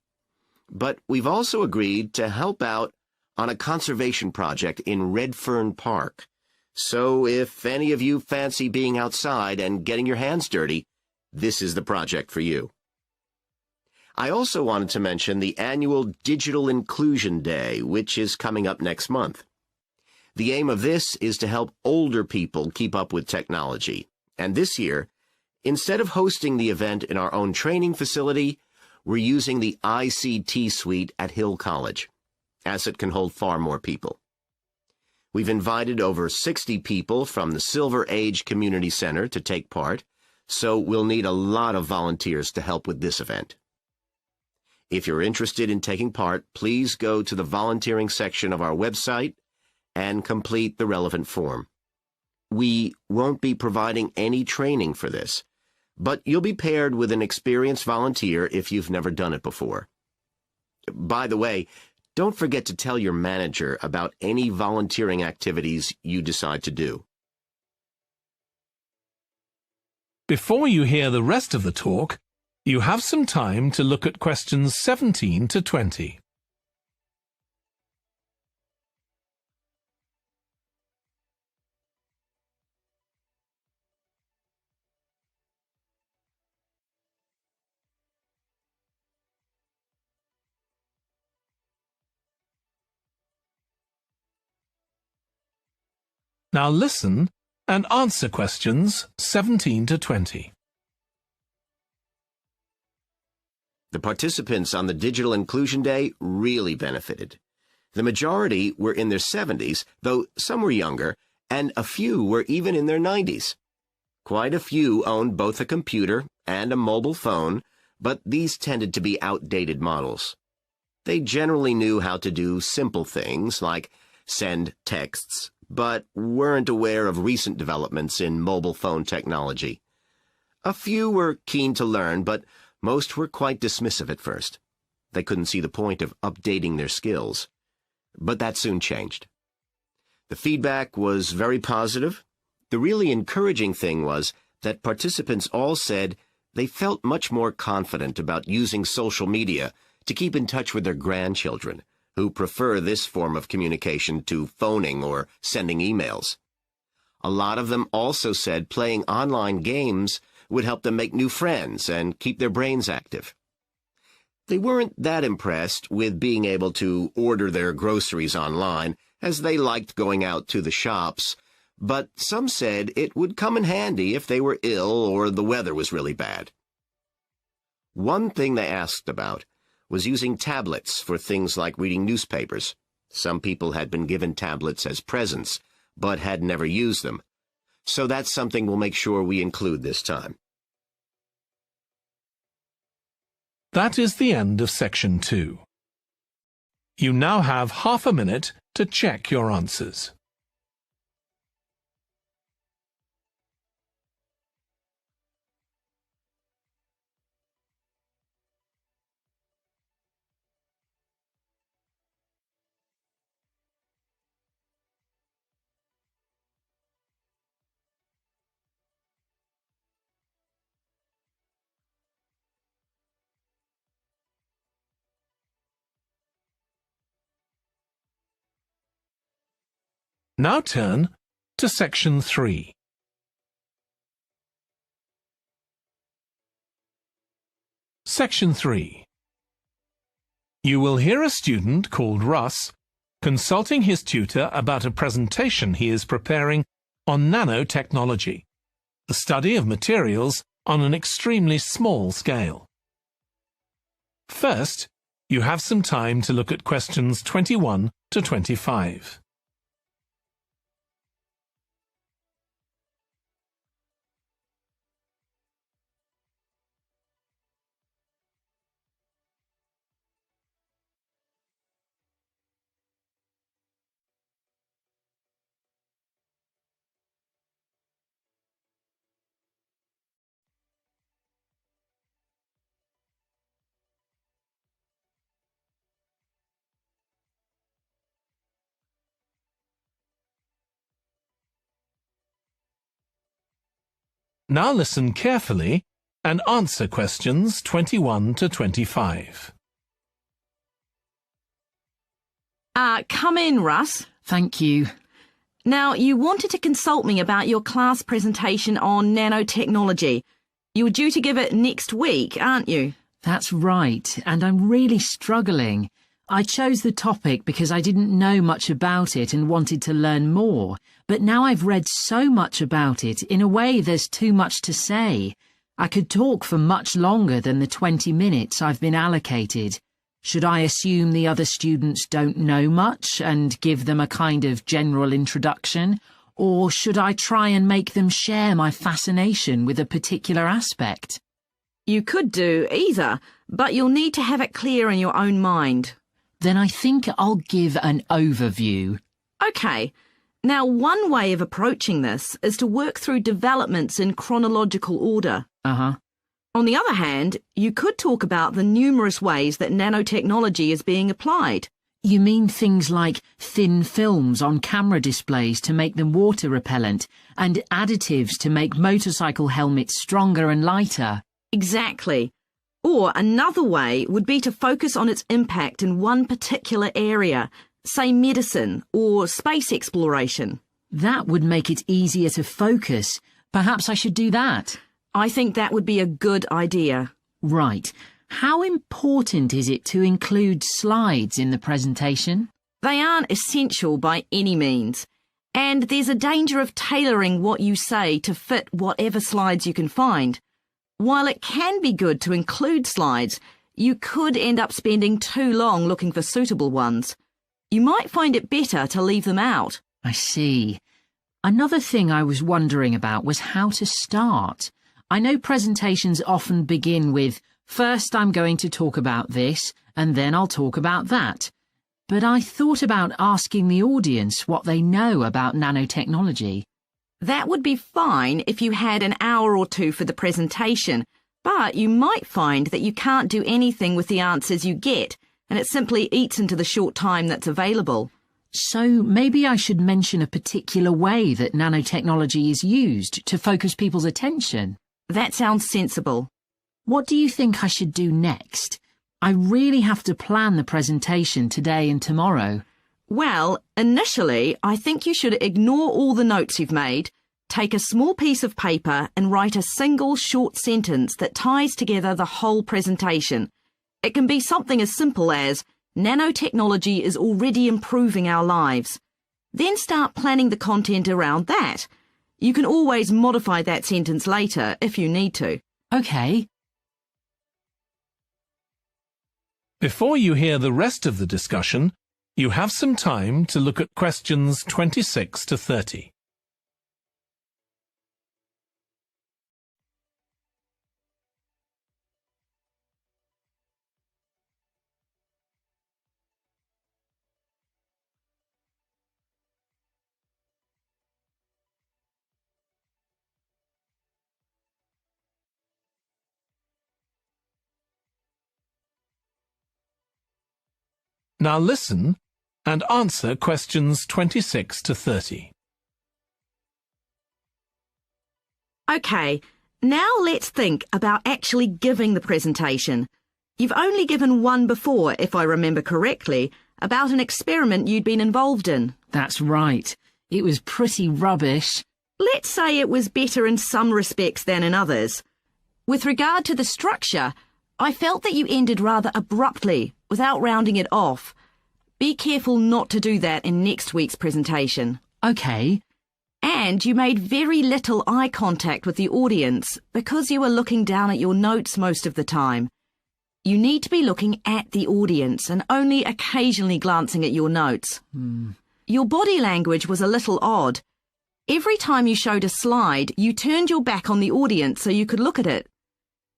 But we've also agreed to help out on a conservation project in Redfern Park. So if any of you fancy being outside and getting your hands dirty, this is the project for you. I also wanted to mention the annual Digital Inclusion Day, which is coming up next month. The aim of this is to help older people keep up with technology. And this year, instead of hosting the event in our own training facility, we're using the ICT suite at Hill College, as it can hold far more people. We've invited over 60 people from the Silver Age Community Center to take part, so we'll need a lot of volunteers to help with this event. If you're interested in taking part, please go to the volunteering section of our website and complete the relevant form. We won't be providing any training for this, but you'll be paired with an experienced volunteer if you've never done it before. By the way, don't forget to tell your manager about any volunteering activities you decide to do. Before you hear the rest of the talk, you have some time to look at questions 17 to 20. Now listen and answer questions 17 to 20. The participants on the Digital Inclusion Day really benefited. The majority were in their 70s, though some were younger, and a few were even in their 90s. Quite a few owned both a computer and a mobile phone, but these tended to be outdated models. They generally knew how to do simple things like send texts, but weren't aware of recent developments in mobile phone technology. A few were keen to learn, but most were quite dismissive at first. They couldn't see the point of updating their skills. But that soon changed. The feedback was very positive. The really encouraging thing was that participants all said they felt much more confident about using social media to keep in touch with their grandchildren, who prefer this form of communication to phoning or sending emails. A lot of them also said playing online games would help them make new friends and keep their brains active. They weren't that impressed with being able to order their groceries online, as they liked going out to the shops, but some said it would come in handy if they were ill or the weather was really bad. One thing they asked about was using tablets for things like reading newspapers. Some people had been given tablets as presents, but had never used them. So that's something we'll make sure we include this time. That is the end of section 2. You now have half a minute to check your answers. Now turn to section 3. Section 3. You will hear a student called Russ consulting his tutor about a presentation he is preparing on nanotechnology, the study of materials on an extremely small scale. First, you have some time to look at questions 21 to 25. Now listen carefully and answer questions 21 to 25. Come in, Russ. Thank you. Now, you wanted to consult me about your class presentation on nanotechnology. You were due to give it next week, aren't you? That's right, and I'm really struggling. I chose the topic because I didn't know much about it and wanted to learn more, but now I've read so much about it, in a way there's too much to say. I could talk for much longer than the 20 minutes I've been allocated. Should I assume the other students don't know much and give them a kind of general introduction, or should I try and make them share my fascination with a particular aspect? You could do either, but you'll need to have it clear in your own mind. Then I think I'll give an overview. OK. Now, one way of approaching this is to work through developments in chronological order. On the other hand, you could talk about the numerous ways that nanotechnology is being applied. You mean things like thin films on camera displays to make them water repellent, and additives to make motorcycle helmets stronger and lighter? Exactly. Or another way would be to focus on its impact in one particular area, say medicine or space exploration. That would make it easier to focus. Perhaps I should do that. I think that would be a good idea. Right. How important is it to include slides in the presentation? They aren't essential by any means, and there's a danger of tailoring what you say to fit whatever slides you can find. While it can be good to include slides, you could end up spending too long looking for suitable ones. You might find it better to leave them out. I see. Another thing I was wondering about was how to start. I know presentations often begin with, first I'm going to talk about this, and then I'll talk about that. But I thought about asking the audience what they know about nanotechnology. That would be fine if you had an hour or two for the presentation, but you might find that you can't do anything with the answers you get, and it simply eats into the short time that's available. So maybe I should mention a particular way that nanotechnology is used to focus people's attention. That sounds sensible. What do you think I should do next? I really have to plan the presentation today and tomorrow. Well, initially, I think you should ignore all the notes you've made, take a small piece of paper and write a single short sentence that ties together the whole presentation. It can be something as simple as, nanotechnology is already improving our lives. Then start planning the content around that. You can always modify that sentence later if you need to. OK. Before you hear the rest of the discussion, you have some time to look at questions 26 to 30. Now listen and answer questions 26 to 30. OK, now let's think about actually giving the presentation. You've only given one before, if I remember correctly, about an experiment you'd been involved in. That's right. It was pretty rubbish. Let's say it was better in some respects than in others. With regard to the structure, I felt that you ended rather abruptly, without rounding it off. Be careful not to do that in next week's presentation. OK. And you made very little eye contact with the audience because you were looking down at your notes most of the time. You need to be looking at the audience and only occasionally glancing at your notes. Your body language was a little odd. Every time you showed a slide, you turned your back on the audience so you could look at it.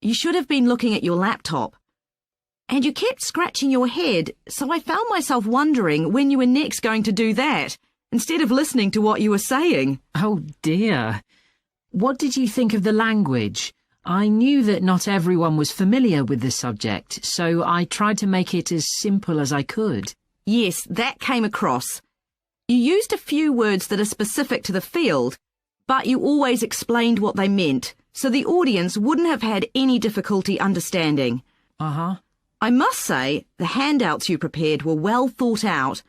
You should have been looking at your laptop. And you kept scratching your head, so I found myself wondering when you were next going to do that, instead of listening to what you were saying. Oh dear. What did you think of the language? I knew that not everyone was familiar with the subject, so I tried to make it as simple as I could. Yes, that came across. You used a few words that are specific to the field, but you always explained what they meant, so the audience wouldn't have had any difficulty understanding. Uh-huh. I must say, the handouts you prepared were well thought out.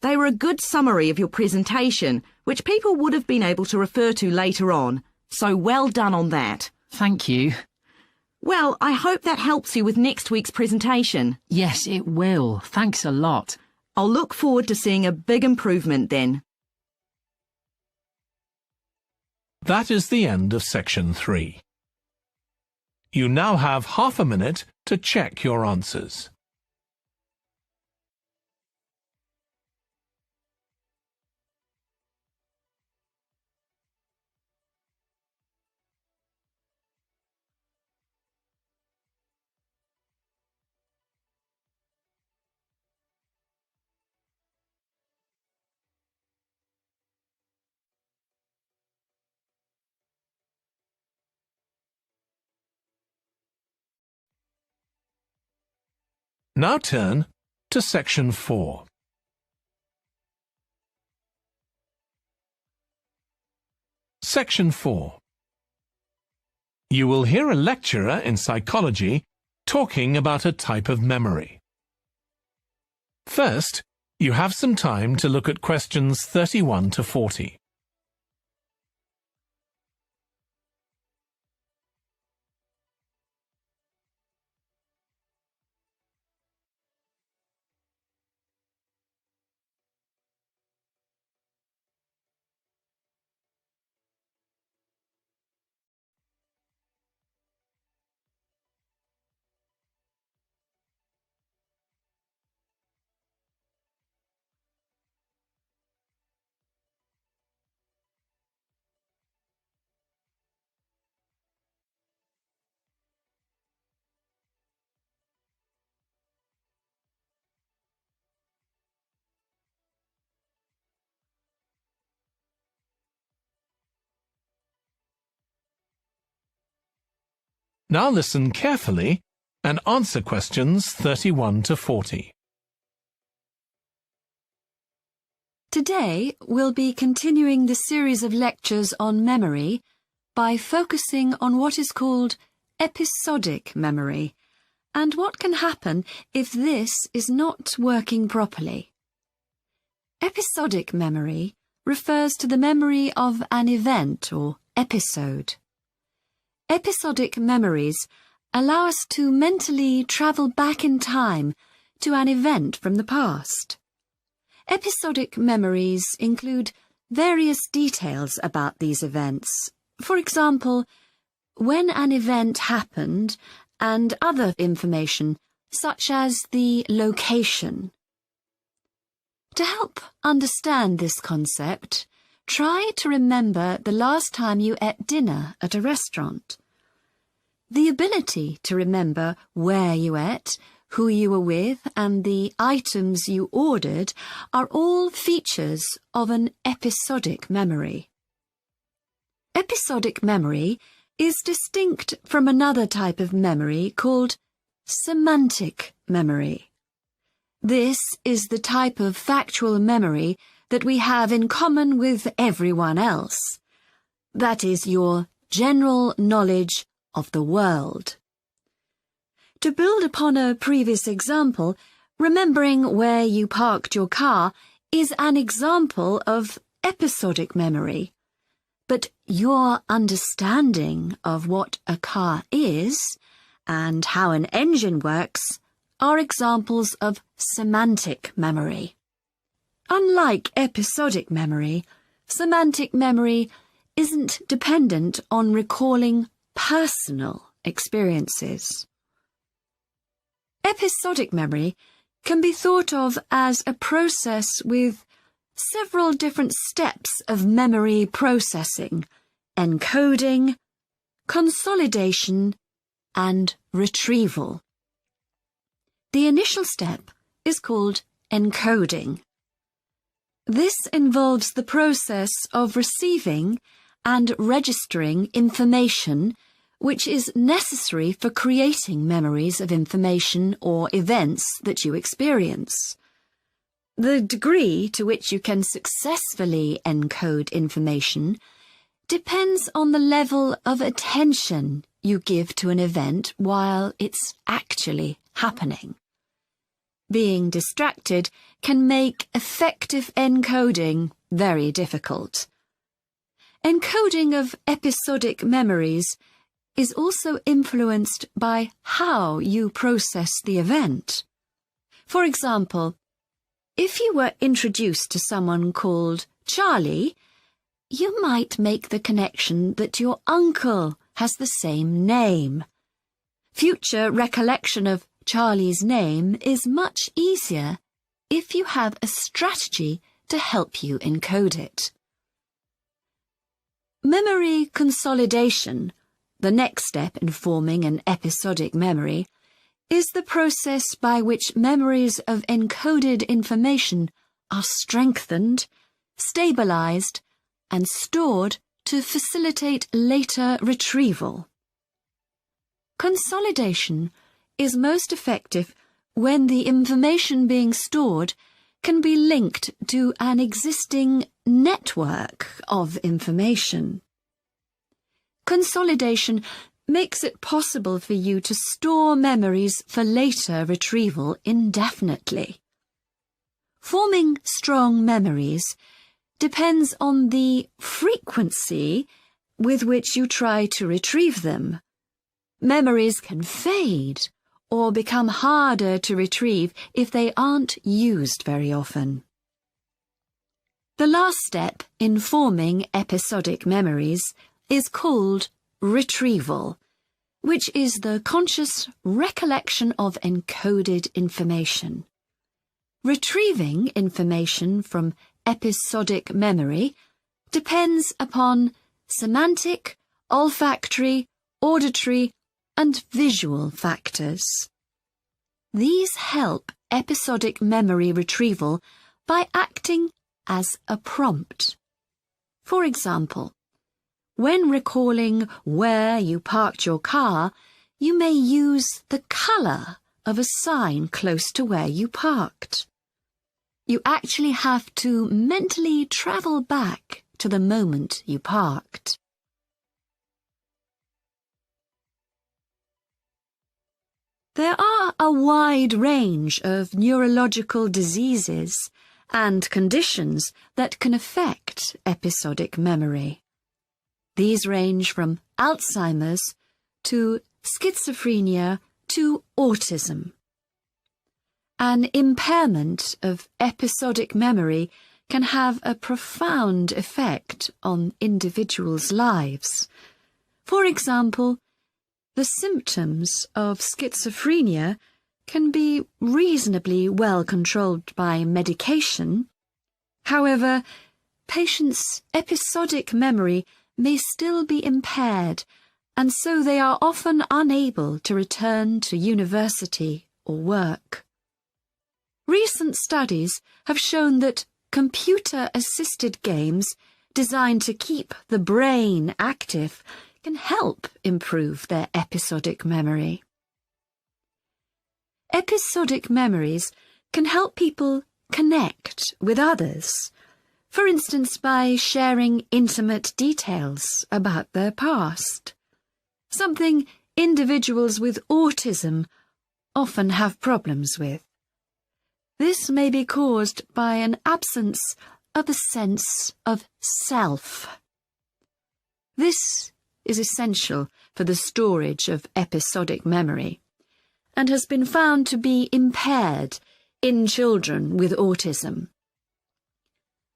They were a good summary of your presentation, which people would have been able to refer to later on, so well done on that. Thank you. Well, I hope that helps you with next week's presentation. Yes, it will. Thanks a lot. I'll look forward to seeing a big improvement then. That is the end of section 3. You now have half a minute to check your answers. Now turn to section 4. Section 4. You will hear a lecturer in psychology talking about a type of memory. First, you have some time to look at questions 31 to 40. Now listen carefully and answer questions 31 to 40. Today, we'll be continuing the series of lectures on memory by focusing on what is called episodic memory and what can happen if this is not working properly. Episodic memory refers to the memory of an event or episode. Episodic memories allow us to mentally travel back in time to an event from the past. Episodic memories include various details about these events. For example, when an event happened and other information such as the location. To help understand this concept, try to remember the last time you ate dinner at a restaurant. The ability to remember where you ate, who you were with, and the items you ordered are all features of an episodic memory. Episodic memory is distinct from another type of memory called semantic memory. This is the type of factual memory that we have in common with everyone else. That is your general knowledge of the world. To build upon a previous example, remembering where you parked your car is an example of episodic memory. But your understanding of what a car is and how an engine works are examples of semantic memory. Unlike episodic memory, semantic memory isn't dependent on recalling personal experiences. Episodic memory can be thought of as a process with several different steps of memory processing, encoding, consolidation, and retrieval. The initial step is called encoding. This involves the process of receiving and registering information which is necessary for creating memories of information or events that you experience. The degree to which you can successfully encode information depends on the level of attention you give to an event while it's actually happening. Being distracted can make effective encoding very difficult. Encoding of episodic memories is also influenced by how you process the event. For example, if you were introduced to someone called Charlie, you might make the connection that your uncle has the same name. Future recollection of Charlie's name is much easier if you have a strategy to help you encode it. Memory consolidation, the next step in forming an episodic memory, is the process by which memories of encoded information are strengthened, stabilized, and stored to facilitate later retrieval. Consolidation is most effective when the information being stored can be linked to an existing network of information. Consolidation makes it possible for you to store memories for later retrieval indefinitely. Forming strong memories depends on the frequency with which you try to retrieve them. Memories can fade or become harder to retrieve if they aren't used very often. The last step in forming episodic memories is called retrieval, which is the conscious recollection of encoded information. Retrieving information from episodic memory depends upon semantic, olfactory, auditory, and visual factors. These help episodic memory retrieval by acting as a prompt. For example, when recalling where you parked your car, you may use the colour of a sign close to where you parked. You actually have to mentally travel back to the moment you parked. There are a wide range of neurological diseases and conditions that can affect episodic memory. These range from Alzheimer's to schizophrenia to autism. An impairment of episodic memory can have a profound effect on individuals' lives. For example, the symptoms of schizophrenia can be reasonably well controlled by medication. However, patients' episodic memory may still be impaired, and so they are often unable to return to university or work. Recent studies have shown that computer-assisted games designed to keep the brain active can help improve their episodic memory. Episodic memories can help people connect with others, for instance by sharing intimate details about their past, something individuals with autism often have problems with. This may be caused by an absence of a sense of self. This is essential for the storage of episodic memory and has been found to be impaired in children with autism.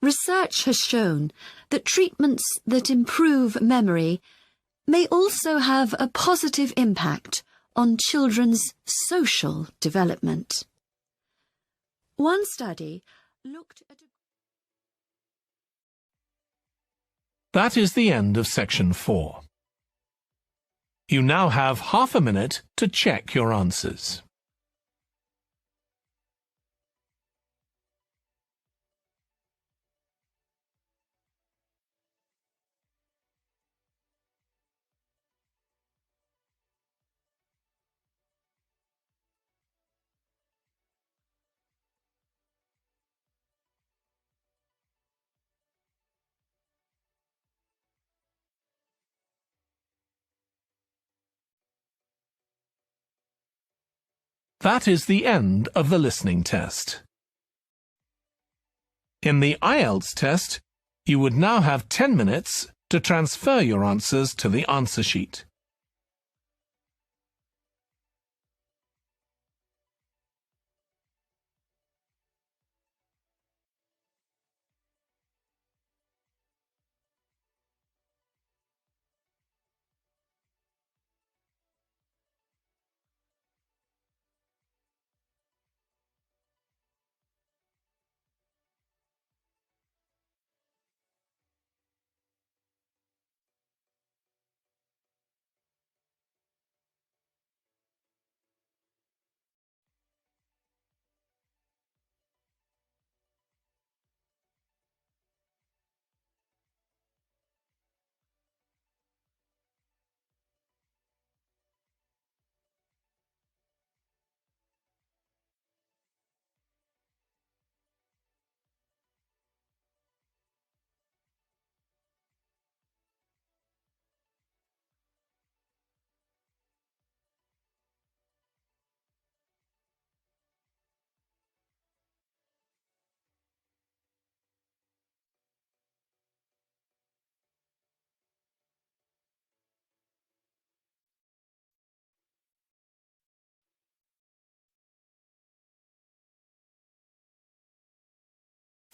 Research has shown that treatments that improve memory may also have a positive impact on children's social development. One study looked at That is the end of section 4. You now have half a minute to check your answers. That is the end of the listening test. In the Ielts test, you would now have 10 minutes to transfer your answers to the answer sheet.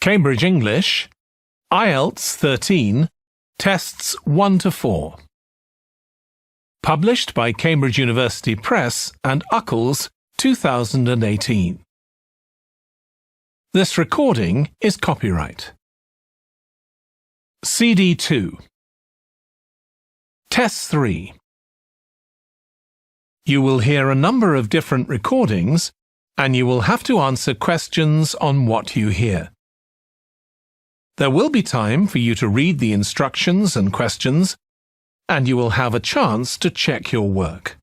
Cambridge English, Ielts 13, Tests 1 to 4. Published by Cambridge University Press and Uckles, 2018. This recording is copyright. CD 2. Test 3. You will hear a number of different recordings, and you will have to answer questions on what you hear. There will be time for you to read the instructions and questions, and you will have a chance to check your work.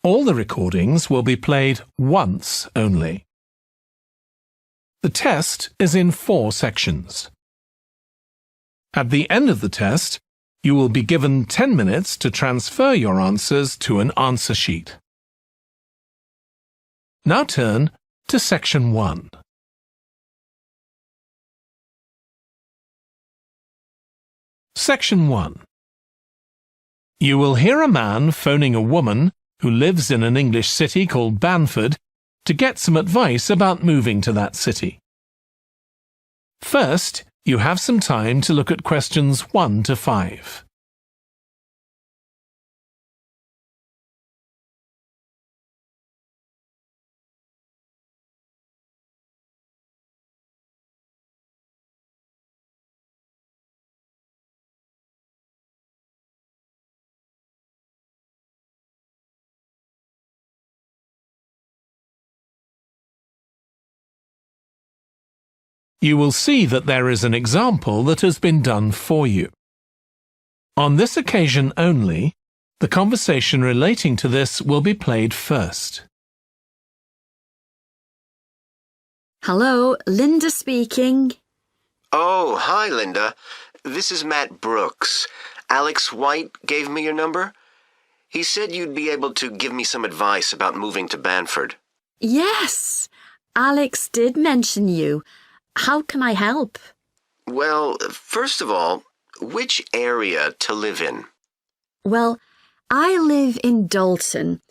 All the recordings will be played once only. The test is in 4 sections. At the end of the test, you will be given 10 minutes to transfer your answers to an answer sheet. Now turn to Section 1. Section 1. You will hear a man phoning a woman who lives in an English city called Banford to get some advice about moving to that city. First, you have some time to look at questions 1 to 5. You will see that there is an example that has been done for you. On this occasion only, the conversation relating to this will be played first. Hello, Linda speaking. Oh, hi, Linda. This is Matt Brooks. Alex White gave me your number. He said you'd be able to give me some advice about moving to Banford. Yes, Alex did mention you. How can I help? Well, first of all, which area to live in? Well, I live in Dalton,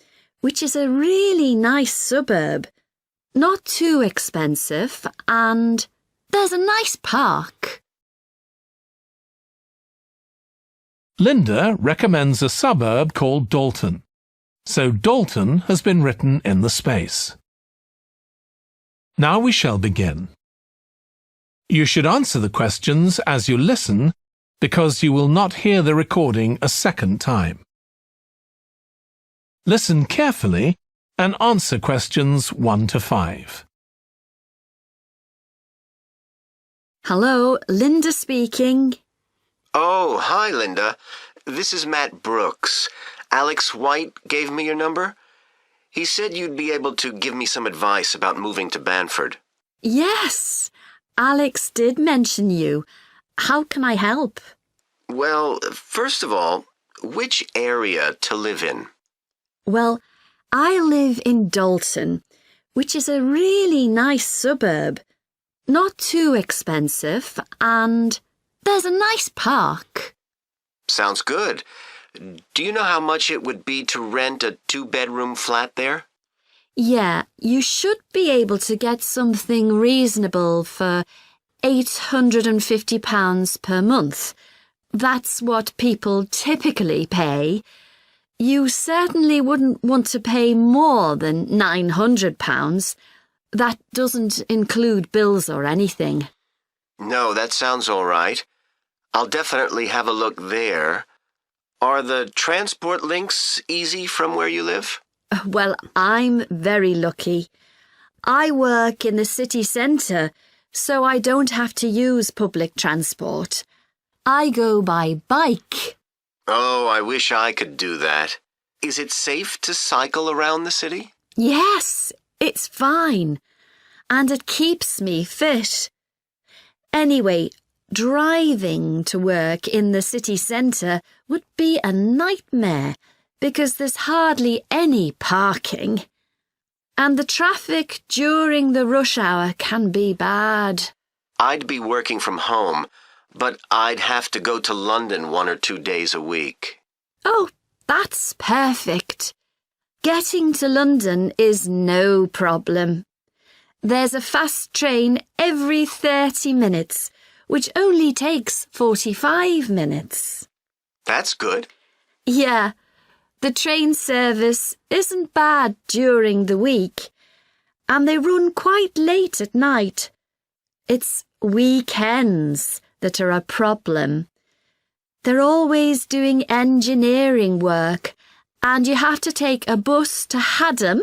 which is a really nice suburb. Not too expensive, and there's a nice park. Linda recommends a suburb called Dalton, so Dalton has been written in the space. Now we shall begin. You should answer the questions as you listen because you will not hear the recording a second time. Listen carefully and answer questions 1 to 5. Hello, Linda speaking. Oh, hi, Linda. This is Matt Brooks. Alex White gave me your number. He said you'd be able to give me some advice about moving to Banford. Yes, Alex did mention you. How can I help? Well, first of all, which area to live in? Well, I live in Dalton, which is a really nice suburb. Not too expensive, and there's a nice park. Sounds good. Do you know how much it would be to rent a 2-bedroom flat there? Yeah, you should be able to get something reasonable for £850 per month. That's what people typically pay. You certainly wouldn't want to pay more than £900. That doesn't include bills or anything. No, that sounds all right. I'll definitely have a look there. Are the transport links easy from where you live? Well, I'm very lucky. I work in the city centre, so I don't have to use public transport. I go by bike. Oh, I wish I could do that. Is it safe to cycle around the city? Yes, it's fine. And it keeps me fit. Anyway, driving to work in the city centre would be a nightmare because there's hardly any parking. And the traffic during the rush hour can be bad. I'd be working from home, but I'd have to go to London 1 or 2 days a week. Oh, that's perfect. Getting to London is no problem. There's a fast train every 30 minutes, which only takes 45 minutes. That's good. Yeah, the train service isn't bad during the week, and they run quite late at night. It's weekends that are a problem. They're always doing engineering work, and you have to take a bus to Haddam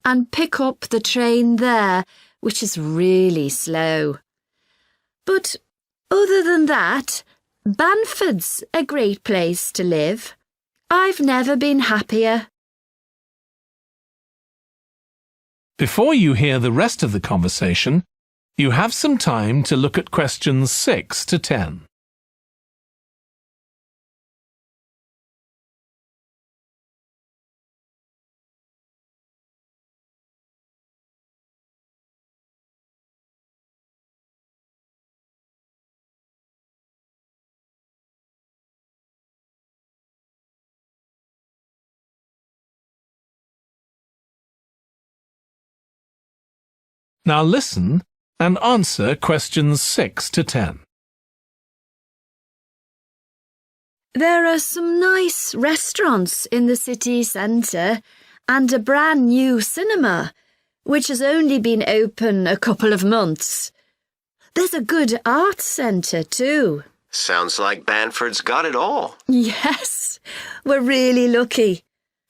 and pick up the train there, which is really slow. But other than that, Banford's a great place to live. I've never been happier. Before you hear the rest of the conversation, you have some time to look at questions 6 to 10. Now listen and answer questions 6 to 10. There are some nice restaurants in the city centre and a brand new cinema, which has only been open a couple of months. There's a good arts centre too. Sounds like Banford's got it all. Yes, we're really lucky.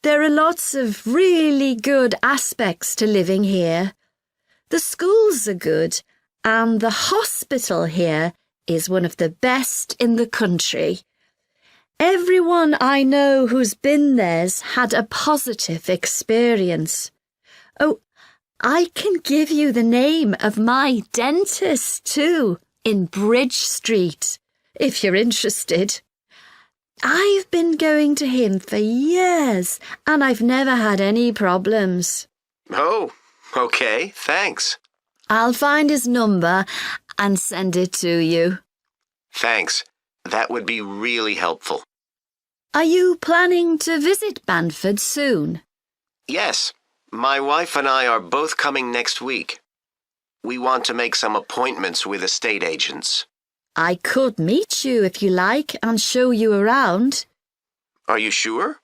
There are lots of really good aspects to living here. The schools are good, and the hospital here is one of the best in the country. Everyone I know who's been there's had a positive experience. Oh, I can give you the name of my dentist too, in Bridge Street, if you're interested. I've been going to him for years, and I've never had any problems. Oh, okay, thanks. I'll find his number and send it to you. Thanks. That would be really helpful. Are you planning to visit Banford soon? Yes, my wife and I are both coming next week. We want to make some appointments with estate agents. I could meet you if you like and show you around. Are you sure?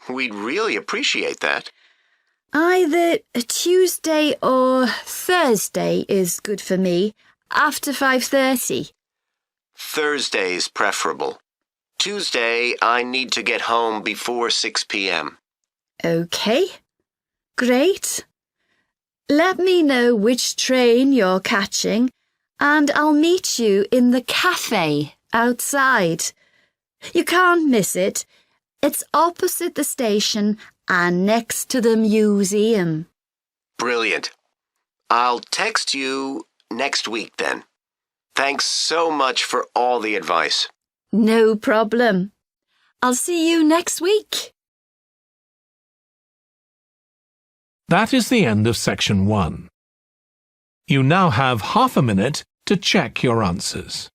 We'd really appreciate that. Either Tuesday or Thursday is good for me, after 5:30. Thursday's preferable. Tuesday, I need to get home before 6 p.m. Okay, great. Let me know which train you're catching, and I'll meet you in the cafe outside. You can't miss it. It's opposite the station and next to the museum. Brilliant. I'll text you next week then. Thanks so much for all the advice. No problem. I'll see you next week. That is the end of section 1. You now have half a minute to check your answers.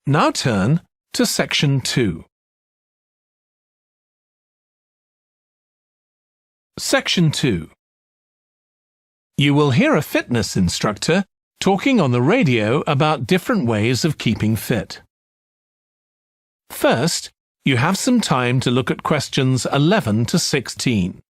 Now turn to section 2. Section 2. You will hear a fitness instructor talking on the radio about different ways of keeping fit. First, you have some time to look at questions 11 to 16.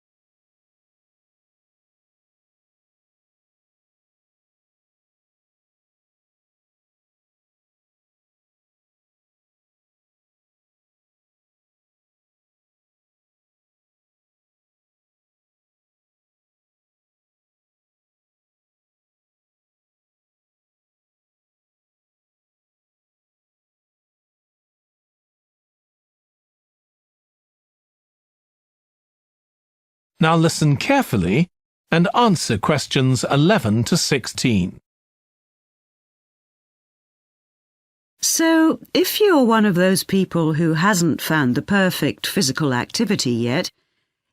Now listen carefully and answer questions 11 to 16. So, if you're one of those people who hasn't found the perfect physical activity yet,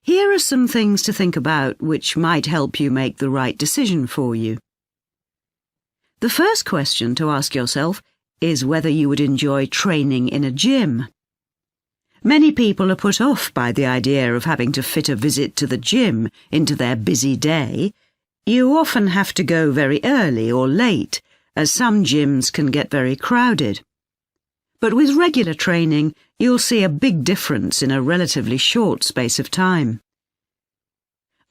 here are some things to think about which might help you make the right decision for you. The first question to ask yourself is whether you would enjoy training in a gym. Many people are put off by the idea of having to fit a visit to the gym into their busy day. You often have to go very early or late, as some gyms can get very crowded. But with regular training, you'll see a big difference in a relatively short space of time.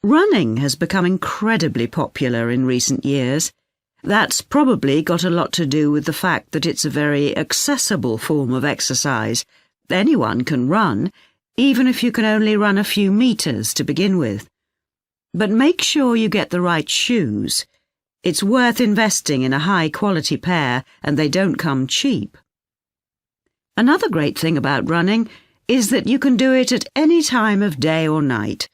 Running has become incredibly popular in recent years. That's probably got a lot to do with the fact that it's a very accessible form of exercise. Anyone can run, even if you can only run a few meters to begin with. But make sure you get the right shoes. It's worth investing in a high-quality pair, and they don't come cheap. Another great thing about running is that you can do it at any time of day or night.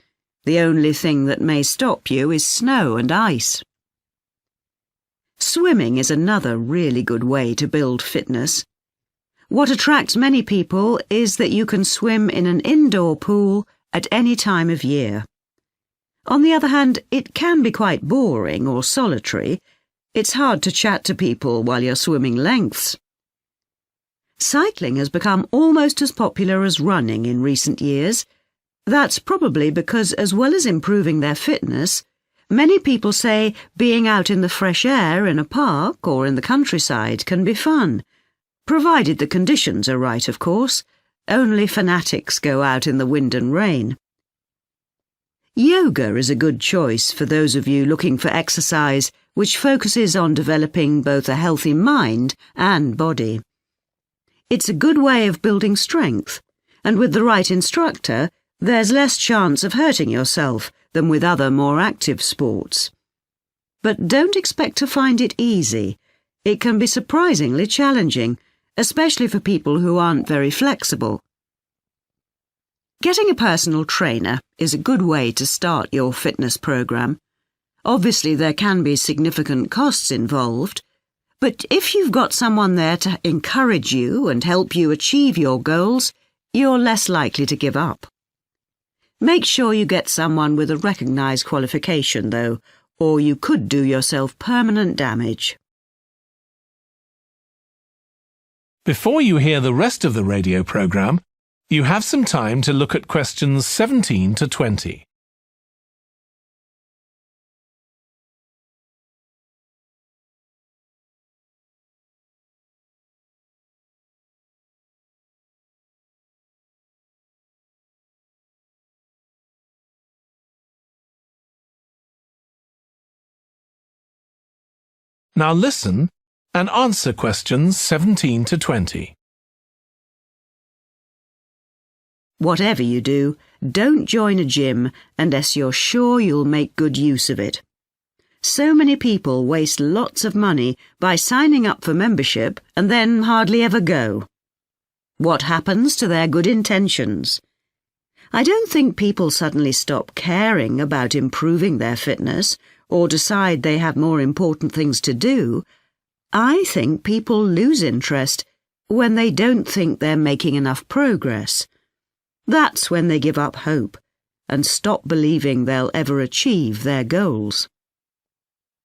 The only thing that may stop you is snow and ice. Swimming is another really good way to build fitness. What attracts many people is that you can swim in an indoor pool at any time of year. On the other hand, it can be quite boring or solitary. It's hard to chat to people while you're swimming lengths. Cycling has become almost as popular as running in recent years. That's probably because, as well as improving their fitness, many people say being out in the fresh air in a park or in the countryside can be fun, provided the conditions are right, of course. Only fanatics go out in the wind and rain. Yoga is a good choice for those of you looking for exercise which focuses on developing both a healthy mind and body. It's a good way of building strength, and with the right instructor, there's less chance of hurting yourself than with other more active sports. But don't expect to find it easy. It can be surprisingly challenging, especially for people who aren't very flexible. Getting a personal trainer is a good way to start your fitness program. Obviously, there can be significant costs involved, but if you've got someone there to encourage you and help you achieve your goals, you're less likely to give up. Make sure you get someone with a recognised qualification, though, or you could do yourself permanent damage. Before you hear the rest of the radio programme, you have some time to look at questions 17 to 20. Now listen and answer questions 17 to 20. Whatever you do, don't join a gym unless you're sure you'll make good use of it. So many people waste lots of money by signing up for membership and then hardly ever go. What happens to their good intentions? I don't think people suddenly stop caring about improving their fitness or decide they have more important things to do. I think people lose interest when they don't think they're making enough progress. That's when they give up hope and stop believing they'll ever achieve their goals.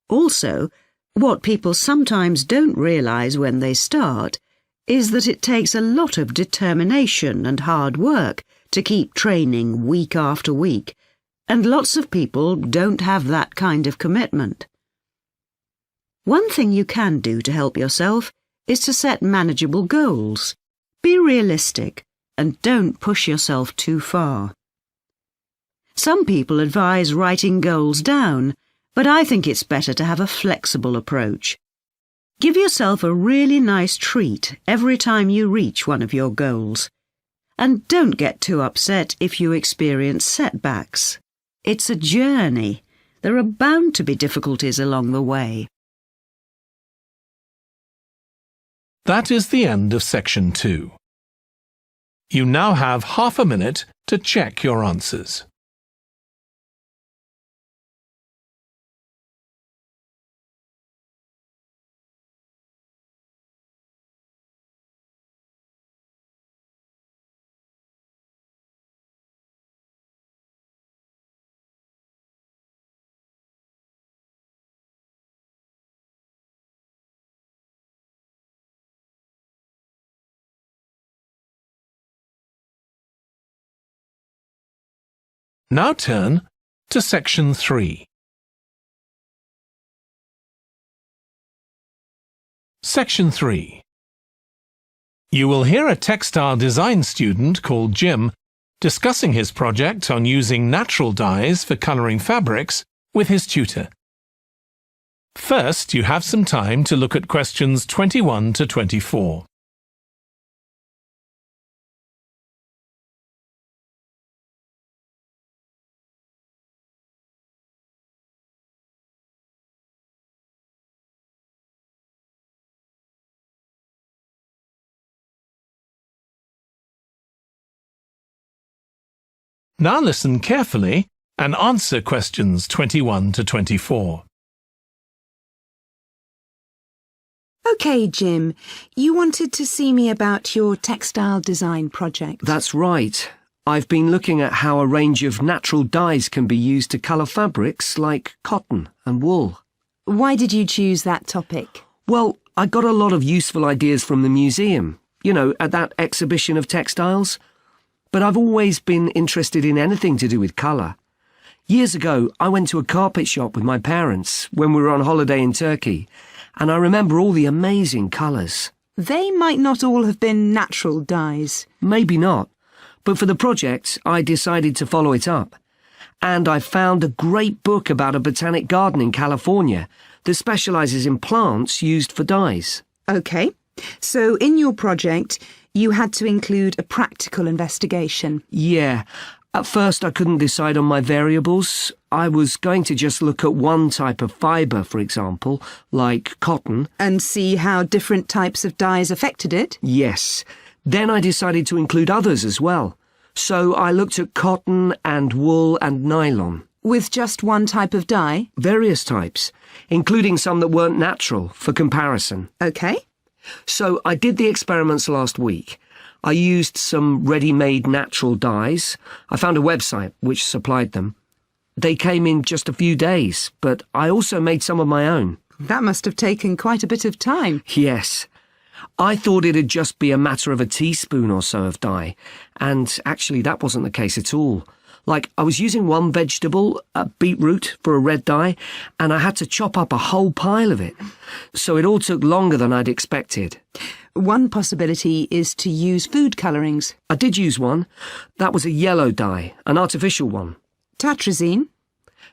Also, what people sometimes don't realise when they start is that it takes a lot of determination and hard work to keep training week after week, and lots of people don't have that kind of commitment. One thing you can do to help yourself is to set manageable goals. Be realistic and don't push yourself too far. Some people advise writing goals down, but I think it's better to have a flexible approach. Give yourself a really nice treat every time you reach one of your goals. And don't get too upset if you experience setbacks. It's a journey. There are bound to be difficulties along the way. That is the end of section 2. You now have half a minute to check your answers. Now turn to section 3. Section 3. You will hear a textile design student called Jim discussing his project on using natural dyes for colouring fabrics with his tutor. First, you have some time to look at questions 21 to 24. Now listen carefully and answer questions 21 to 24. OK, Jim, you wanted to see me about your textile design project. That's right. I've been looking at how a range of natural dyes can be used to colour fabrics like cotton and wool. Why did you choose that topic? Well, I got a lot of useful ideas from the museum, you know, at that exhibition of textiles. But I've always been interested in anything to do with colour. Years ago, I went to a carpet shop with my parents when we were on holiday in Turkey, and I remember all the amazing colours. They might not all have been natural dyes. Maybe not, but for the project, I decided to follow it up. And I found a great book about a botanic garden in California that specialises in plants used for dyes. OK, so in your project, you had to include a practical investigation. Yeah. At first I couldn't decide on my variables. I was going to just look at one type of fibre, for example, like cotton. And see how different types of dyes affected it? Yes. Then I decided to include others as well. So I looked at cotton and wool and nylon. With just one type of dye? Various types, including some that weren't natural, for comparison. OK. So I did the experiments last week. I used some ready-made natural dyes. I found a website which supplied them. They came in just a few days, but I also made some of my own. That must have taken quite a bit of time. Yes. I thought it'd just be a matter of a teaspoon or so of dye, and actually that wasn't the case at all. Like, I was using one vegetable, a beetroot, for a red dye, and I had to chop up a whole pile of it. So it all took longer than I'd expected. One possibility is to use food colourings. I did use one. That was a yellow dye, an artificial one. Tartrazine?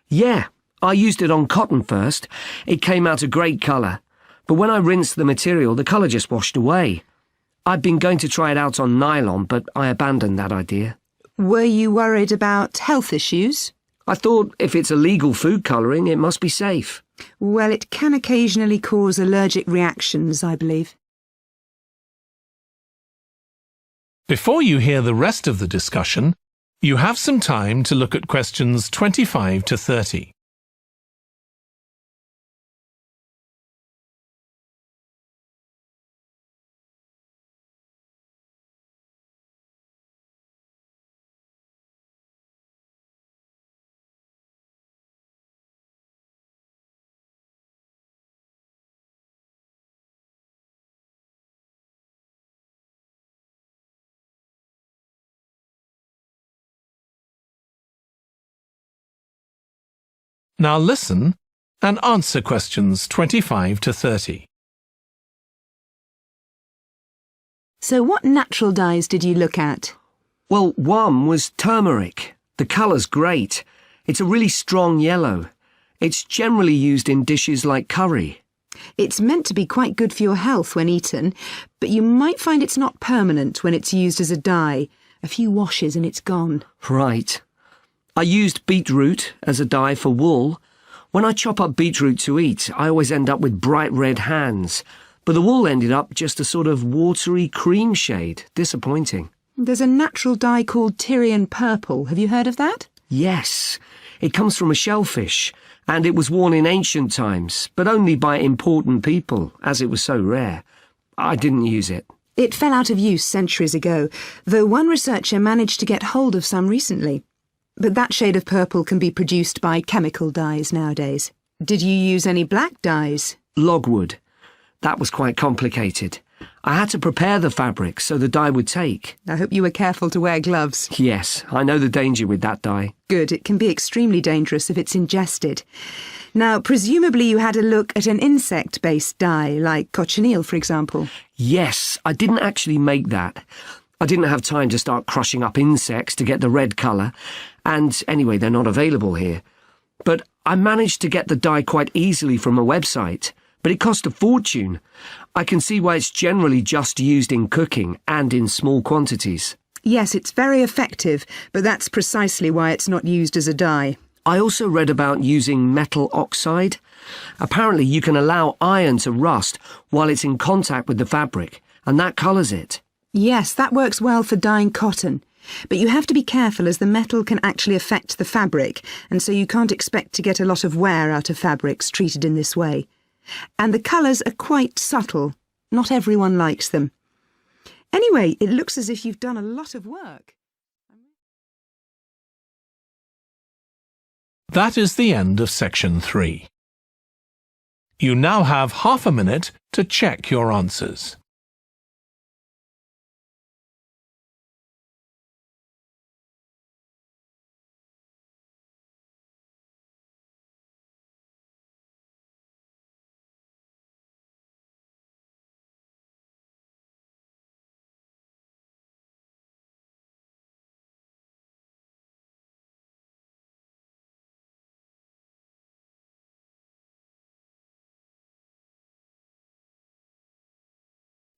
Yeah, I used it on cotton first. It came out a great colour. But when I rinsed the material, the colour just washed away. I'd been going to try it out on nylon, but I abandoned that idea. Were you worried about health issues? I thought if it's a legal food colouring, it must be safe. Well, it can occasionally cause allergic reactions, I believe. Before you hear the rest of the discussion, you have some time to look at questions 25 to 30. Now listen and answer questions 25 to 30. So what natural dyes did you look at? Well, one was turmeric. The colour's great. It's a really strong yellow. It's generally used in dishes like curry. It's meant to be quite good for your health when eaten, but you might find it's not permanent when it's used as a dye. A few washes and it's gone. Right. I used beetroot as a dye for wool. When I chop up beetroot to eat, I always end up with bright red hands. But the wool ended up just a sort of watery cream shade. Disappointing. There's a natural dye called Tyrian purple. Have you heard of that? Yes. It comes from a shellfish, and it was worn in ancient times, but only by important people, as it was so rare. I didn't use it. It fell out of use centuries ago, though one researcher managed to get hold of some recently. But that shade of purple can be produced by chemical dyes nowadays. Did you use any black dyes? Logwood. That was quite complicated. I had to prepare the fabric so the dye would take. I hope you were careful to wear gloves. Yes, I know the danger with that dye. Good, it can be extremely dangerous if it's ingested. Now, presumably you had a look at an insect-based dye, like cochineal, for example. Yes, I didn't actually make that. I didn't have time to start crushing up insects to get the red colour, and anyway, they're not available here. But I managed to get the dye quite easily from a website, but it cost a fortune. I can see why it's generally just used in cooking and in small quantities. Yes, it's very effective, but that's precisely why it's not used as a dye. I also read about using metal oxide. Apparently you can allow iron to rust while it's in contact with the fabric, and that colours it. Yes, that works well for dyeing cotton. But you have to be careful as the metal can actually affect the fabric, and so you can't expect to get a lot of wear out of fabrics treated in this way. And the colours are quite subtle. Not everyone likes them. Anyway, it looks as if you've done a lot of work. That is the end of section 3. You now have half a minute to check your answers.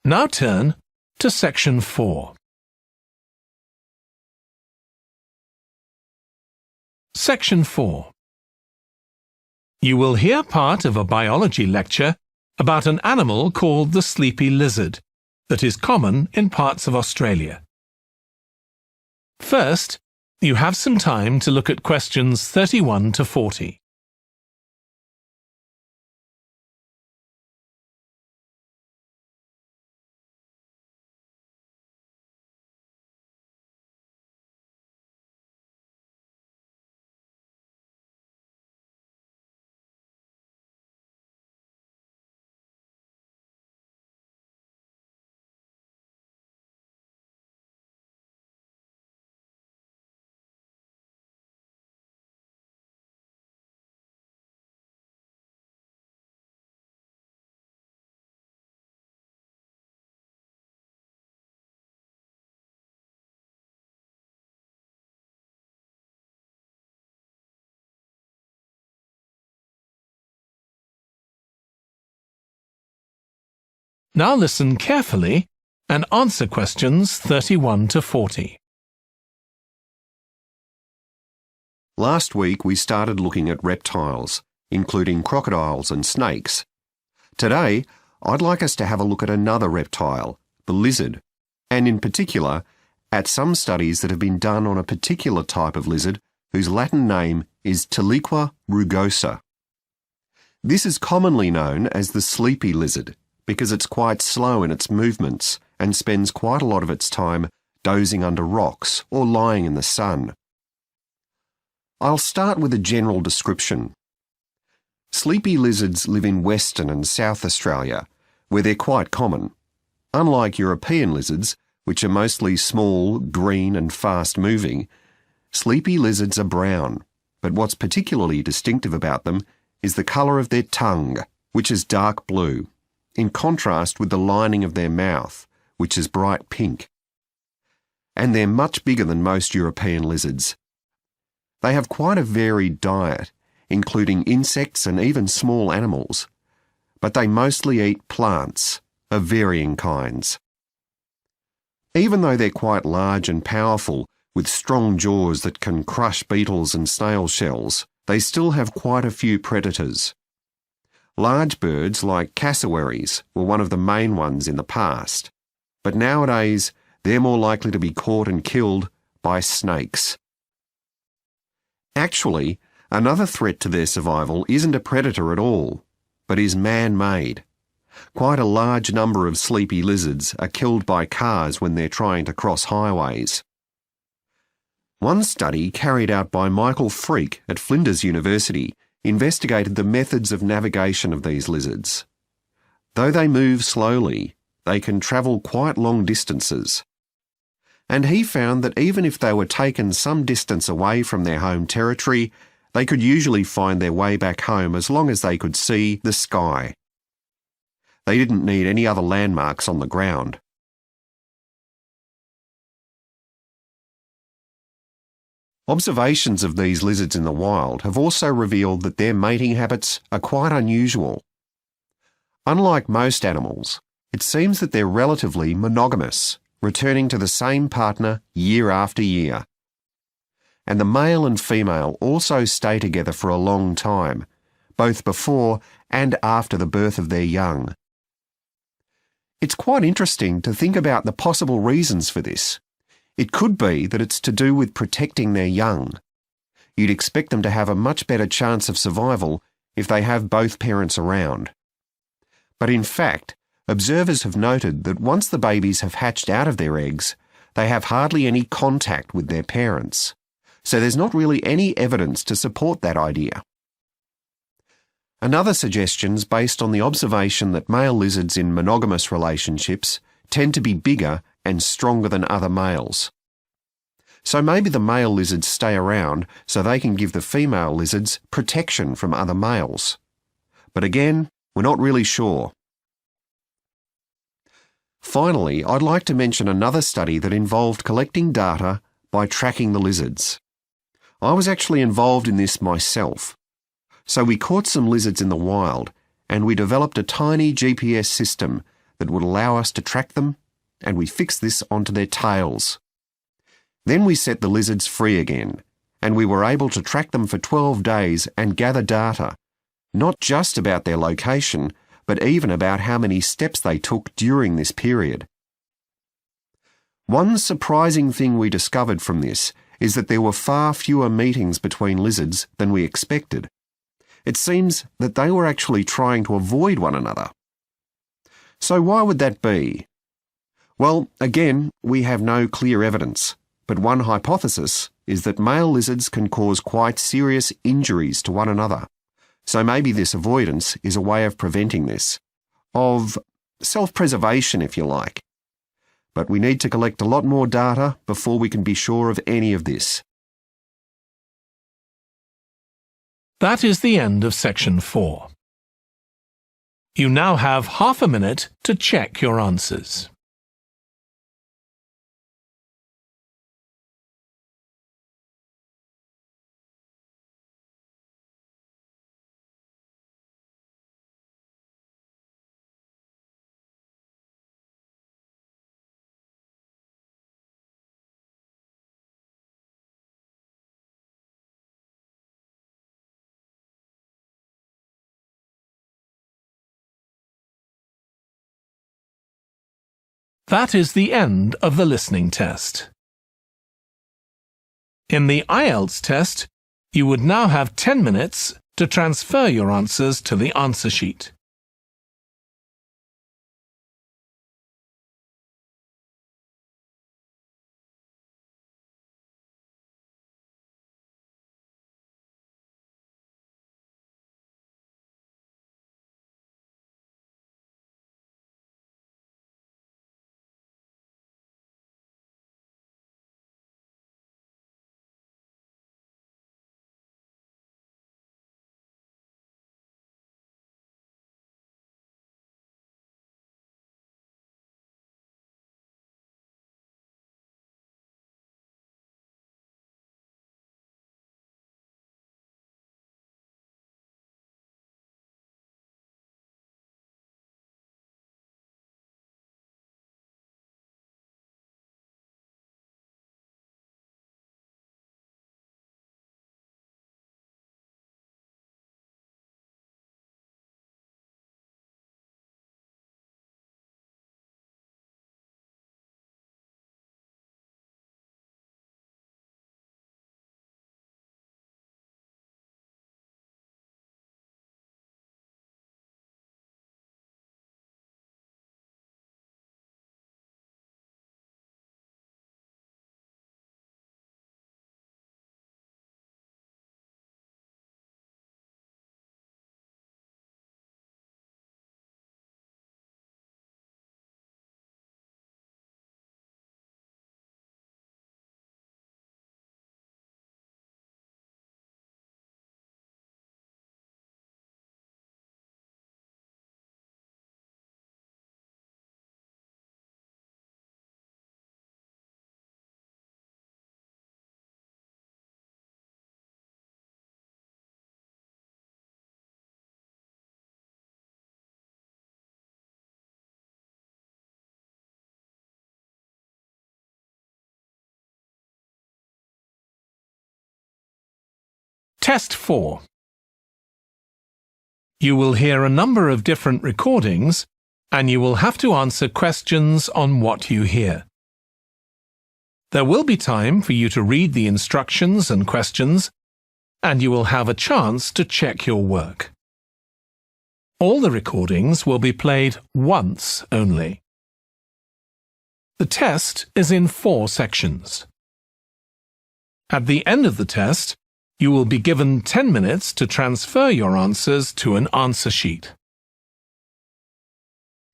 Now turn to section 4. Section 4. You will hear part of a biology lecture about an animal called the sleepy lizard that is common in parts of Australia. First, you have some time to look at questions 31 to 40. Now listen carefully and answer questions 31 to 40. Last week we started looking at reptiles, including crocodiles and snakes. Today, I'd like us to have a look at another reptile, the lizard, and in particular, at some studies that have been done on a particular type of lizard whose Latin name is Tiliqua rugosa. This is commonly known as the sleepy lizard, because it's quite slow in its movements and spends quite a lot of its time dozing under rocks or lying in the sun. I'll start with a general description. Sleepy lizards live in Western and South Australia, where they're quite common. Unlike European lizards, which are mostly small, green and fast-moving, sleepy lizards are brown, but what's particularly distinctive about them is the colour of their tongue, which is dark blue, in contrast with the lining of their mouth, which is bright pink. And they're much bigger than most European lizards. They have quite a varied diet, including insects and even small animals, but they mostly eat plants of varying kinds. Even though they're quite large and powerful, with strong jaws that can crush beetles and snail shells, they still have quite a few predators. Large birds like cassowaries were one of the main ones in the past, but nowadays they're more likely to be caught and killed by snakes. Actually, another threat to their survival isn't a predator at all, but is man-made. Quite a large number of sleepy lizards are killed by cars when they're trying to cross highways. One study carried out by Michael Freak at Flinders University investigated the methods of navigation of these lizards. Though they move slowly, they can travel quite long distances. And he found that even if they were taken some distance away from their home territory, they could usually find their way back home as long as they could see the sky. They didn't need any other landmarks on the ground. Observations of these lizards in the wild have also revealed that their mating habits are quite unusual. Unlike most animals, it seems that they're relatively monogamous, returning to the same partner year after year. And the male and female also stay together for a long time, both before and after the birth of their young. It's quite interesting to think about the possible reasons for this. It could be that it's to do with protecting their young. You'd expect them to have a much better chance of survival if they have both parents around. But in fact, observers have noted that once the babies have hatched out of their eggs, they have hardly any contact with their parents. So there's not really any evidence to support that idea. Another suggestion's based on the observation that male lizards in monogamous relationships tend to be bigger and stronger than other males. So maybe the male lizards stay around so they can give the female lizards protection from other males. But again, we're not really sure. Finally, I'd like to mention another study that involved collecting data by tracking the lizards. I was actually involved in this myself. So we caught some lizards in the wild, and we developed a tiny GPS system that would allow us to track them, and we fixed this onto their tails. Then we set the lizards free again, and we were able to track them for 12 days and gather data, not just about their location, but even about how many steps they took during this period. One surprising thing we discovered from this is that there were far fewer meetings between lizards than we expected. It seems that they were actually trying to avoid one another. So why would that be? Well, again, we have no clear evidence, but one hypothesis is that male lizards can cause quite serious injuries to one another. So maybe this avoidance is a way of preventing this, of self-preservation if you like. But we need to collect a lot more data before we can be sure of any of this. That is the end of section 4. You now have half a minute to check your answers. That is the end of the listening test. In the Ielts test, you would now have 10 minutes to transfer your answers to the answer sheet. Test 4. You will hear a number of different recordings, and you will have to answer questions on what you hear. There will be time for you to read the instructions and questions, and you will have a chance to check your work. All the recordings will be played once only. The test is in 4 sections. At the end of the test, you will be given 10 minutes to transfer your answers to an answer sheet.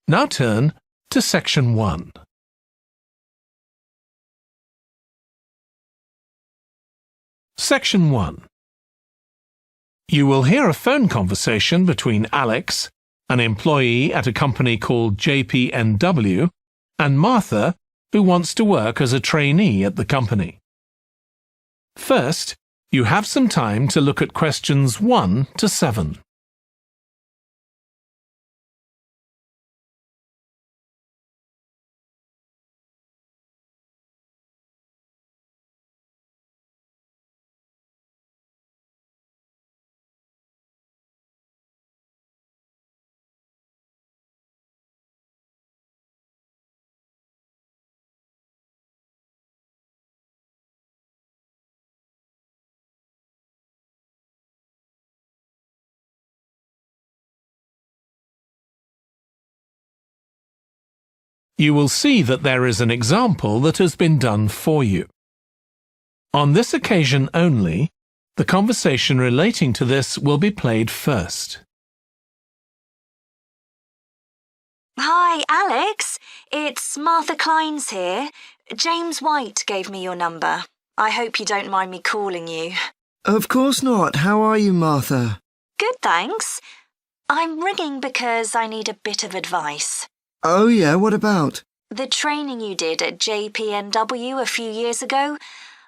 Now turn to Section 1. Section 1. You will hear a phone conversation between Alex, an employee at a company called JPNW, and Martha, who wants to work as a trainee at the company. First, you have some time to look at questions 1 to 7. You will see that there is an example that has been done for you. On this occasion only, the conversation relating to this will be played first. Hi, Alex. It's Martha Clines here. James White gave me your number. I hope you don't mind me calling you. Of course not. How are you, Martha? Good, thanks. I'm ringing because I need a bit of advice. Oh yeah, what about? The training you did at JPNW a few years ago.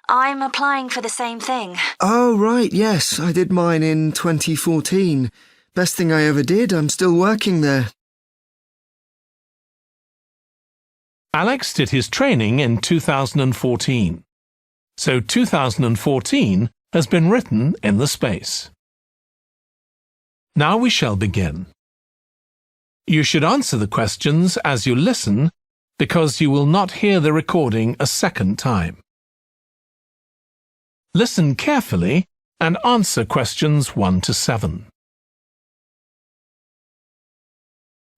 I'm applying for the same thing. Oh right, yes, I did mine in 2014. Best thing I ever did, I'm still working there. Alex did his training in 2014. So 2014 has been written in the space. Now we shall begin. You should answer the questions as you listen because you will not hear the recording a second time. Listen carefully and answer questions 1 to 7.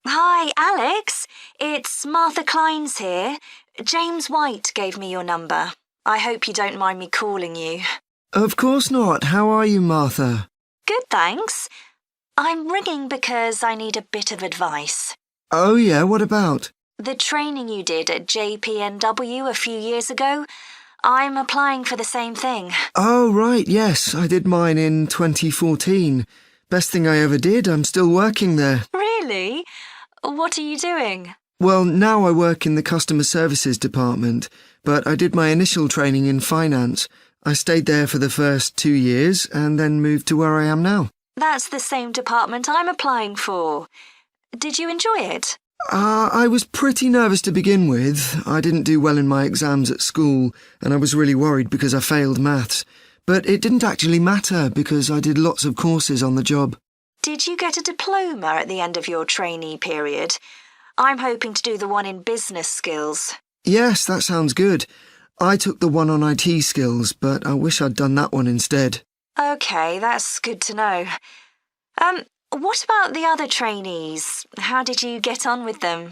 Hi, Alex. It's Martha Clines here. James White gave me your number. I hope you don't mind me calling you. Of course not. How are you, Martha? Good, thanks. I'm ringing because I need a bit of advice. Oh yeah, what about? The training you did at JPNW a few years ago. I'm applying for the same thing. Oh right, yes, I did mine in 2014. Best thing I ever did, I'm still working there. Really? What are you doing? Well, now I work in the customer services department, but I did my initial training in finance. I stayed there for the first 2 years and then moved to where I am now. That's the same department I'm applying for. Did you enjoy it? I was pretty nervous to begin with. I didn't do well in my exams at school, and I was really worried because I failed maths. But it didn't actually matter because I did lots of courses on the job. Did you get a diploma at the end of your trainee period? I'm hoping to do the one in business skills. Yes, that sounds good. I took the one on IT skills, but I wish I'd done that one instead. OK, that's good to know. What about the other trainees? How did you get on with them?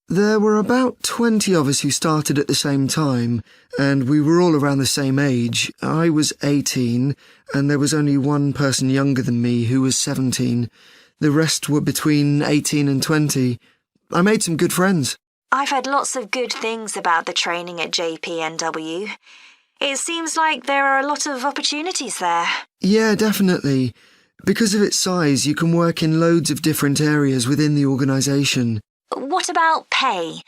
There were about 20 of us who started at the same time, and we were all around the same age. I was 18, and there was only one person younger than me who was 17. The rest were between 18 and 20. I made some good friends. I've heard lots of good things about the training at JPNW. It seems like there are a lot of opportunities there. Yeah, definitely. Because of its size, you can work in loads of different areas within the organisation. What about pay?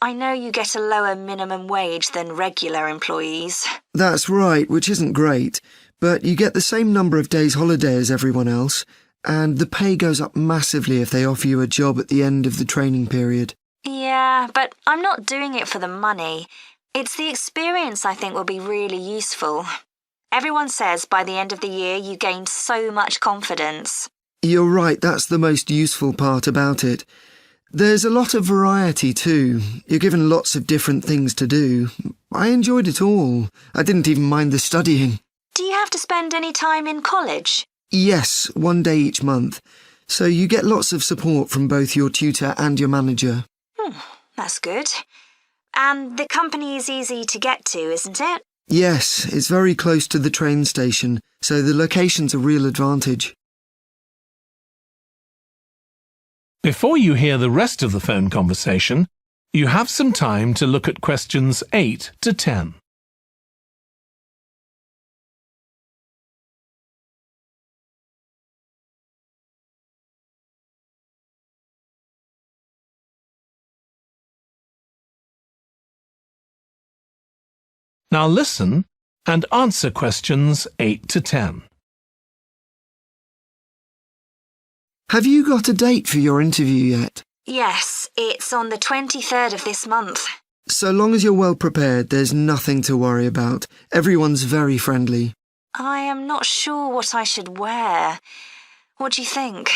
I know you get a lower minimum wage than regular employees. That's right, which isn't great. But you get the same number of days holiday as everyone else, and the pay goes up massively if they offer you a job at the end of the training period. Yeah, but I'm not doing it for the money. It's the experience I think will be really useful. Everyone says by the end of the year you gain so much confidence. You're right, that's the most useful part about it. There's a lot of variety too. You're given lots of different things to do. I enjoyed it all. I didn't even mind the studying. Do you have to spend any time in college? Yes, 1 day each month. so you get lots of support from both your tutor and your manager. That's good. And the company is easy to get to, isn't it? Yes, it's very close to the train station, so the location's a real advantage. Before you hear the rest of the phone conversation, you have some time to look at questions 8 to 10. Now listen and answer questions 8 to 10. Have you got a date for your interview yet? Yes, it's on the 23rd of this month. So long as you're well prepared, there's nothing to worry about. Everyone's very friendly. I am not sure what I should wear. What do you think?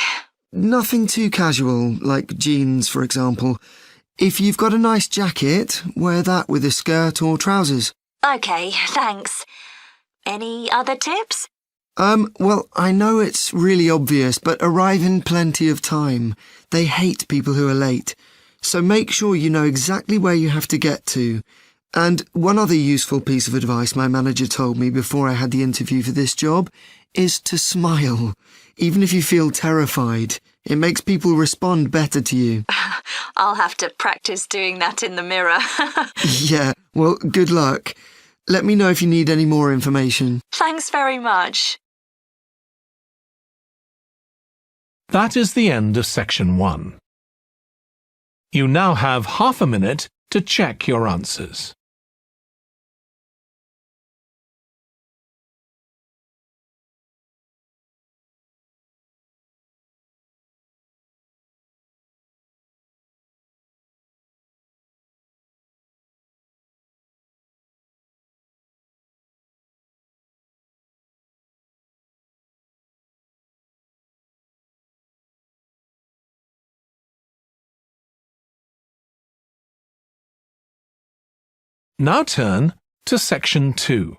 Nothing too casual, like jeans, for example. If you've got a nice jacket, wear that with a skirt or trousers. OK, thanks. Any other tips? Well, I know it's really obvious, but arrive in plenty of time. They hate people who are late. So make sure you know exactly where you have to get to. And one other useful piece of advice my manager told me before I had the interview for this job is to smile, even if you feel terrified. It makes people respond better to you. I'll have to practice doing that in the mirror. Yeah, well, good luck. Let me know if you need any more information. Thanks very much. That is the end of section 1. You now have half a minute to check your answers. Now turn to section 2.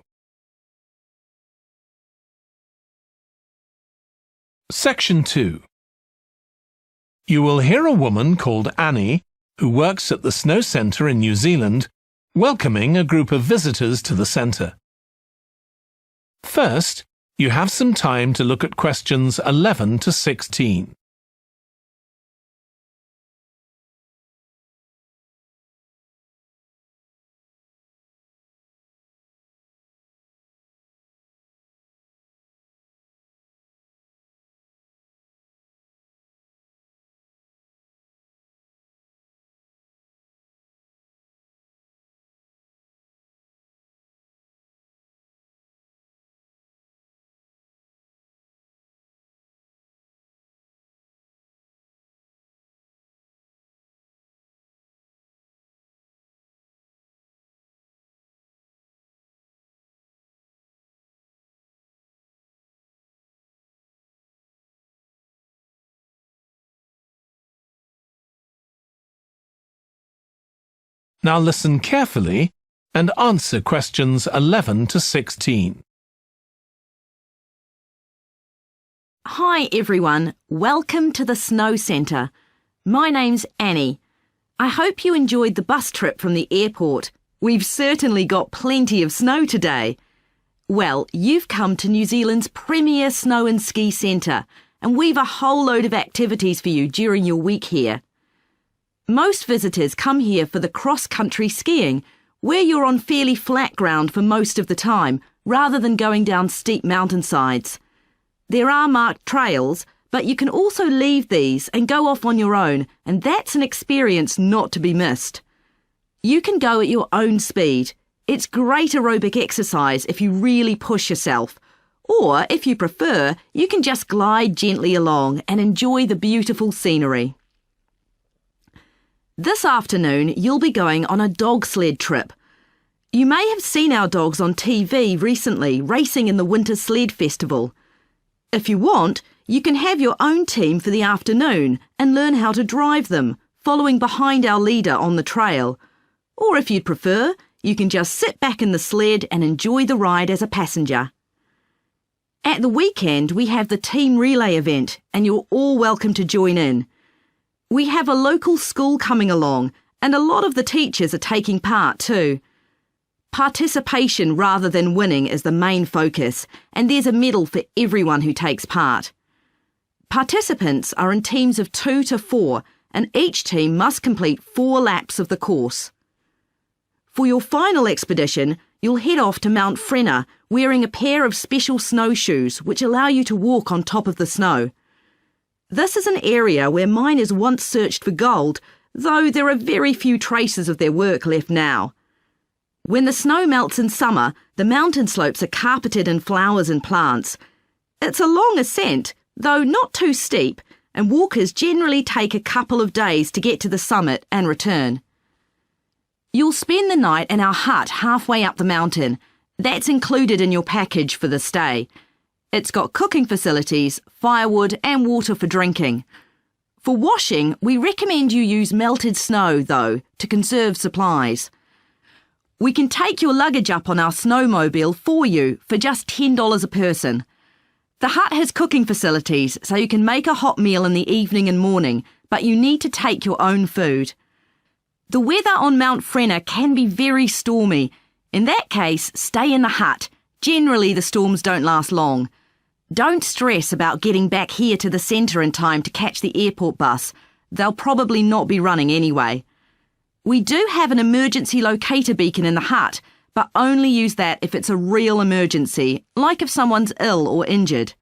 Section 2. You will hear a woman called Annie, who works at the snow centre in New Zealand, welcoming a group of visitors to the centre. First, you have some time to look at questions 11 to 16. Now listen carefully and answer questions 11 to 16. Hi everyone, welcome to the Snow Centre. My name's Annie. I hope you enjoyed the bus trip from the airport. We've certainly got plenty of snow today. Well, you've come to New Zealand's premier snow and ski centre, and we've a whole load of activities for you during your week here. Most visitors come here for the cross-country skiing, where you're on fairly flat ground for most of the time, rather than going down steep mountainsides. There are marked trails, but you can also leave these and go off on your own, and that's an experience not to be missed. You can go at your own speed. It's great aerobic exercise if you really push yourself. Or, if you prefer, you can just glide gently along and enjoy the beautiful scenery. This afternoon, you'll be going on a dog sled trip. You may have seen our dogs on TV recently racing in the Winter Sled Festival. If you want, you can have your own team for the afternoon and learn how to drive them, following behind our leader on the trail. Or if you'd prefer, you can just sit back in the sled and enjoy the ride as a passenger. At the weekend, we have the team relay event, and you're all welcome to join in. We have a local school coming along, and a lot of the teachers are taking part too. Participation rather than winning is the main focus, and there's a medal for everyone who takes part. Participants are in teams of 2 to 4, and each team must complete 4 laps of the course. For your final expedition, you'll head off to Mount Frenna wearing a pair of special snowshoes which allow you to walk on top of the snow. This is an area where miners once searched for gold, though there are very few traces of their work left now. When the snow melts in summer, the mountain slopes are carpeted in flowers and plants. It's a long ascent, though not too steep, and walkers generally take a couple of days to get to the summit and return. You'll spend the night in our hut halfway up the mountain. That's included in your package for the stay. It's got cooking facilities, firewood and water for drinking. For washing, we recommend you use melted snow, though, to conserve supplies. We can take your luggage up on our snowmobile for you for just $10 a person. The hut has cooking facilities, so you can make a hot meal in the evening and morning, but you need to take your own food. The weather on Mount Frenna can be very stormy. In that case, stay in the hut. Generally, the storms don't last long. Don't stress about getting back here to the centre in time to catch the airport bus. They'll probably not be running anyway. We do have an emergency locator beacon in the hut, but only use that if it's a real emergency, like if someone's ill or injured.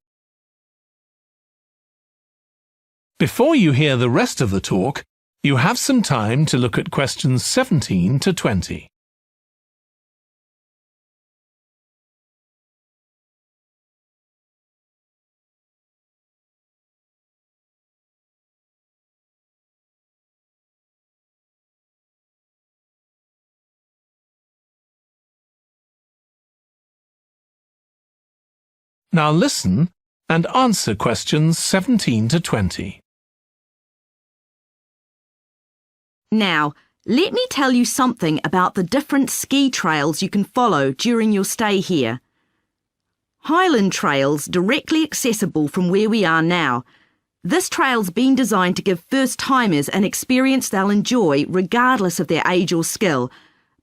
Before you hear the rest of the talk, you have some time to look at questions 17 to 20. Now listen and answer questions 17 to 20. Now, let me tell you something about the different ski trails you can follow during your stay here. Highland Trail's directly accessible from where we are now. This trail's been designed to give first-timers an experience they'll enjoy regardless of their age or skill,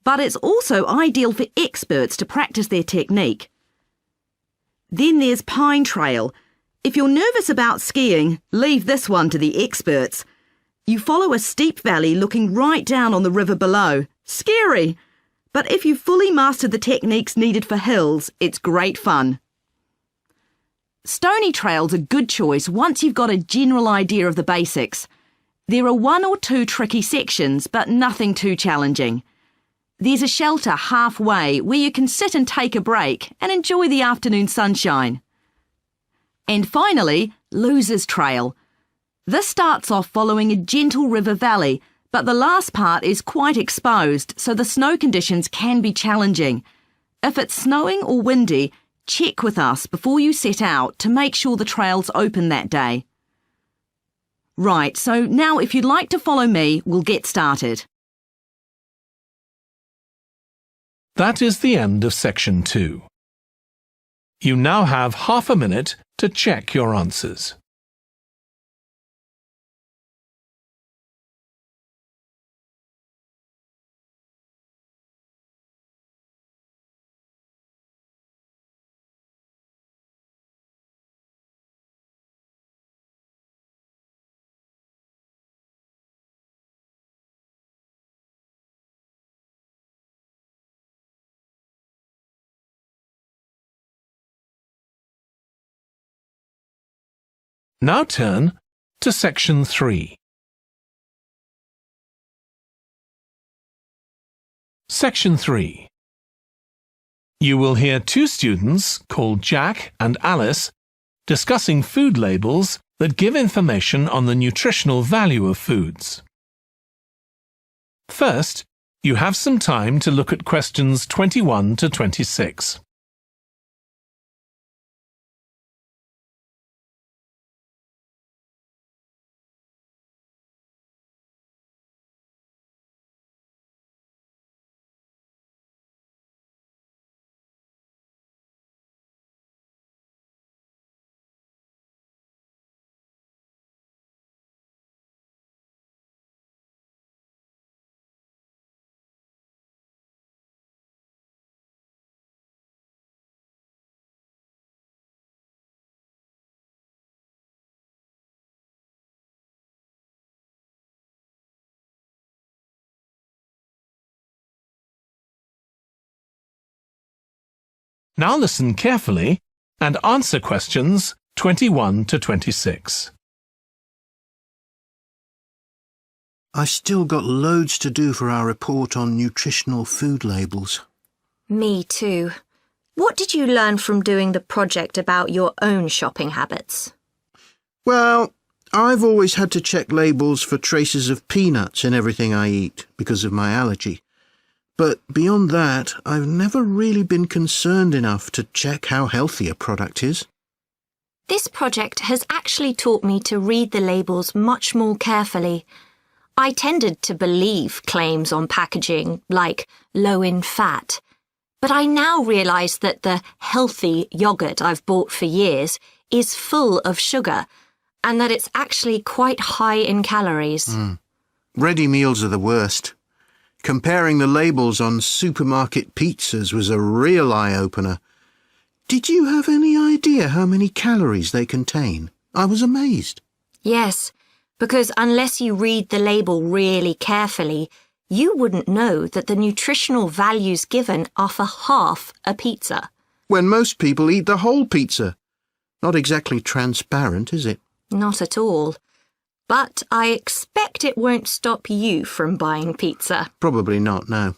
but it's also ideal for experts to practice their technique. Then there's Pine Trail. If you're nervous about skiing, leave this one to the experts. You follow a steep valley looking right down on the river below. Scary! But if you've fully mastered the techniques needed for hills, it's great fun. Stony Trail's a good choice once you've got a general idea of the basics. There are 1 or 2 tricky sections, but nothing too challenging. There's a shelter halfway where you can sit and take a break and enjoy the afternoon sunshine. And finally, Losers Trail. This starts off following a gentle river valley, but the last part is quite exposed, so the snow conditions can be challenging. If it's snowing or windy, check with us before you set out to make sure the trail's open that day. Right, so now if you'd like to follow me, we'll get started. That is the end of section 2. You now have half a minute to check your answers. Now turn to section 3. Section 3. You will hear 2 students called Jack and Alice discussing food labels that give information on the nutritional value of foods. First, you have some time to look at questions 21 to 26. Now listen carefully and answer questions 21 to 26. I still got loads to do for our report on nutritional food labels. Me too. What did you learn from doing the project about your own shopping habits? Well, I've always had to check labels for traces of peanuts in everything I eat because of my allergy. But beyond that, I've never really been concerned enough to check how healthy a product is. This project has actually taught me to read the labels much more carefully. I tended to believe claims on packaging, like low in fat. But I now realise that the healthy yoghurt I've bought for years is full of sugar, and that it's actually quite high in calories. Ready meals are the worst. Comparing the labels on supermarket pizzas was a real eye-opener. Did you have any idea how many calories they contain? I was amazed. Yes, because unless you read the label really carefully, you wouldn't know that the nutritional values given are for half a pizza. When most people eat the whole pizza. Not exactly transparent, is it? Not at all. But I expect it won't stop you from buying pizza. Probably not, no.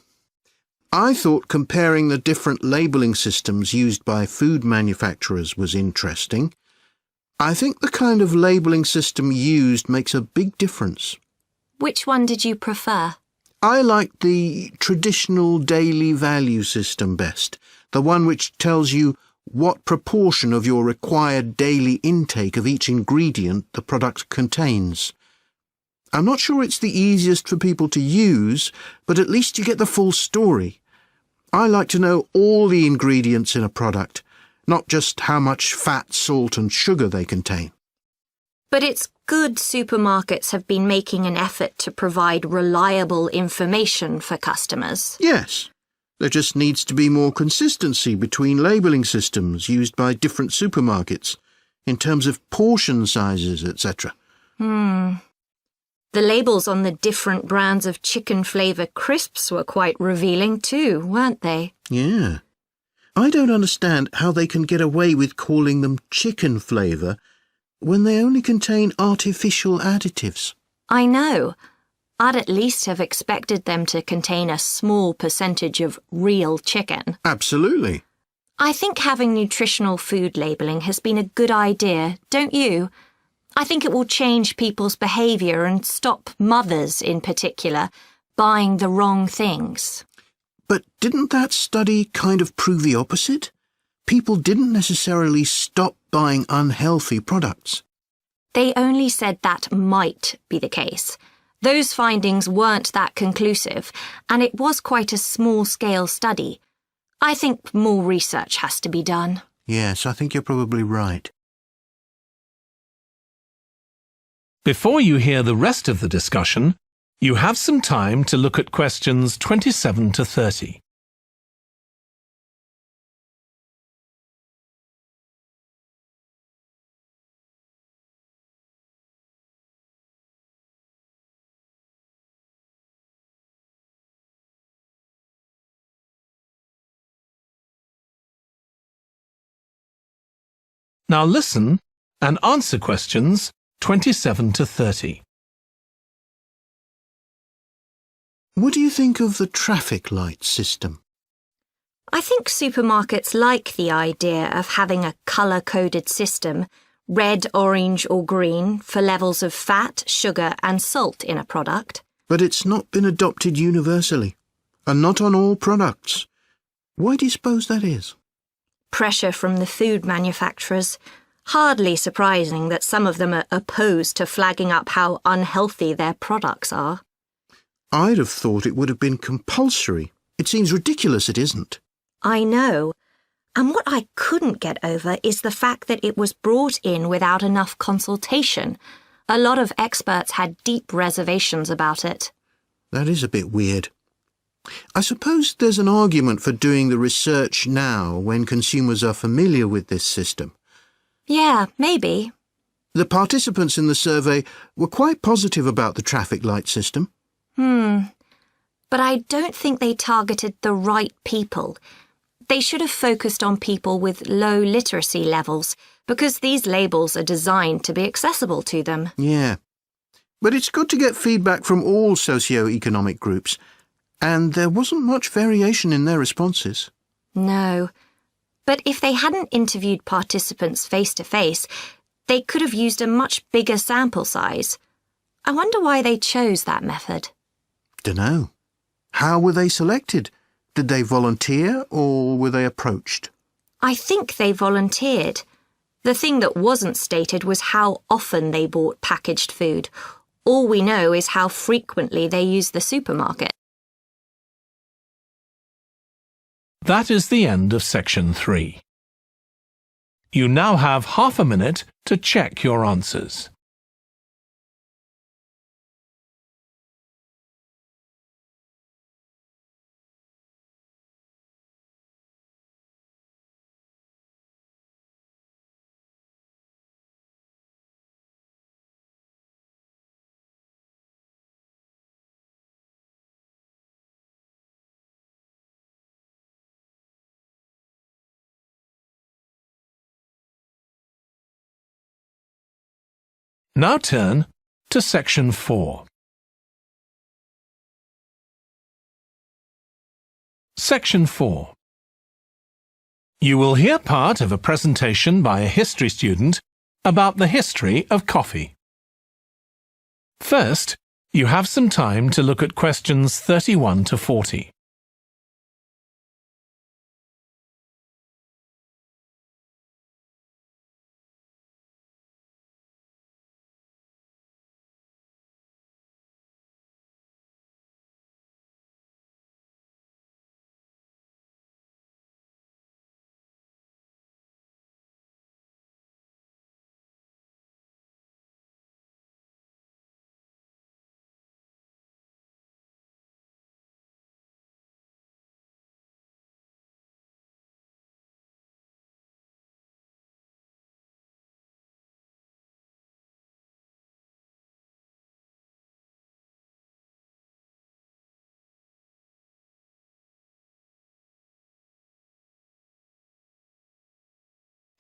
I thought comparing the different labelling systems used by food manufacturers was interesting. I think the kind of labelling system used makes a big difference. Which one did you prefer? I liked the traditional daily value system best, the one which tells you what proportion of your required daily intake of each ingredient the product contains. I'm not sure it's the easiest for people to use, but at least you get the full story. I like to know all the ingredients in a product, not just how much fat, salt and sugar they contain. But it's good supermarkets have been making an effort to provide reliable information for customers. Yes. There just needs to be more consistency between labelling systems used by different supermarkets, in terms of portion sizes, etc. The labels on the different brands of chicken flavour crisps were quite revealing too, weren't they? Yeah. I don't understand how they can get away with calling them chicken flavour when they only contain artificial additives. I know. I'd at least have expected them to contain a small percentage of real chicken. Absolutely. I think having nutritional food labelling has been a good idea, don't you? I think it will change people's behaviour and stop mothers, in particular, buying the wrong things. But didn't that study kind of prove the opposite? People didn't necessarily stop buying unhealthy products. They only said that might be the case. Those findings weren't that conclusive, and it was quite a small-scale study. I think more research has to be done. Yes, I think you're probably right. Before you hear the rest of the discussion, you have some time to look at questions 27 to 30. Now listen and answer questions 27 to 30. What do you think of the traffic light system? I think supermarkets like the idea of having a colour-coded system, red, orange or green, for levels of fat, sugar and salt in a product. But it's not been adopted universally, and not on all products. Why do you suppose that is? Pressure from the food manufacturers. Hardly surprising that some of them are opposed to flagging up how unhealthy their products are. I'd have thought it would have been compulsory. It seems ridiculous it isn't. I know. And what I couldn't get over is the fact that it was brought in without enough consultation. A lot of experts had deep reservations about it. That is a bit weird. I suppose there's an argument for doing the research now when consumers are familiar with this system. Yeah, maybe. The participants in the survey were quite positive about the traffic light system. But I don't think they targeted the right people. They should have focused on people with low literacy levels, because these labels are designed to be accessible to them. Yeah. But it's good to get feedback from all socio-economic groups, and there wasn't much variation in their responses. No. But if they hadn't interviewed participants face-to-face, they could have used a much bigger sample size. I wonder why they chose that method. Dunno. How were they selected? Did they volunteer or were they approached? I think they volunteered. The thing that wasn't stated was how often they bought packaged food. All we know is how frequently they used the supermarket. That is the end of section 3. You now have half a minute to check your answers. Now turn to section 4. Section 4. You will hear part of a presentation by a history student about the history of coffee. First, you have some time to look at questions 31 to 40.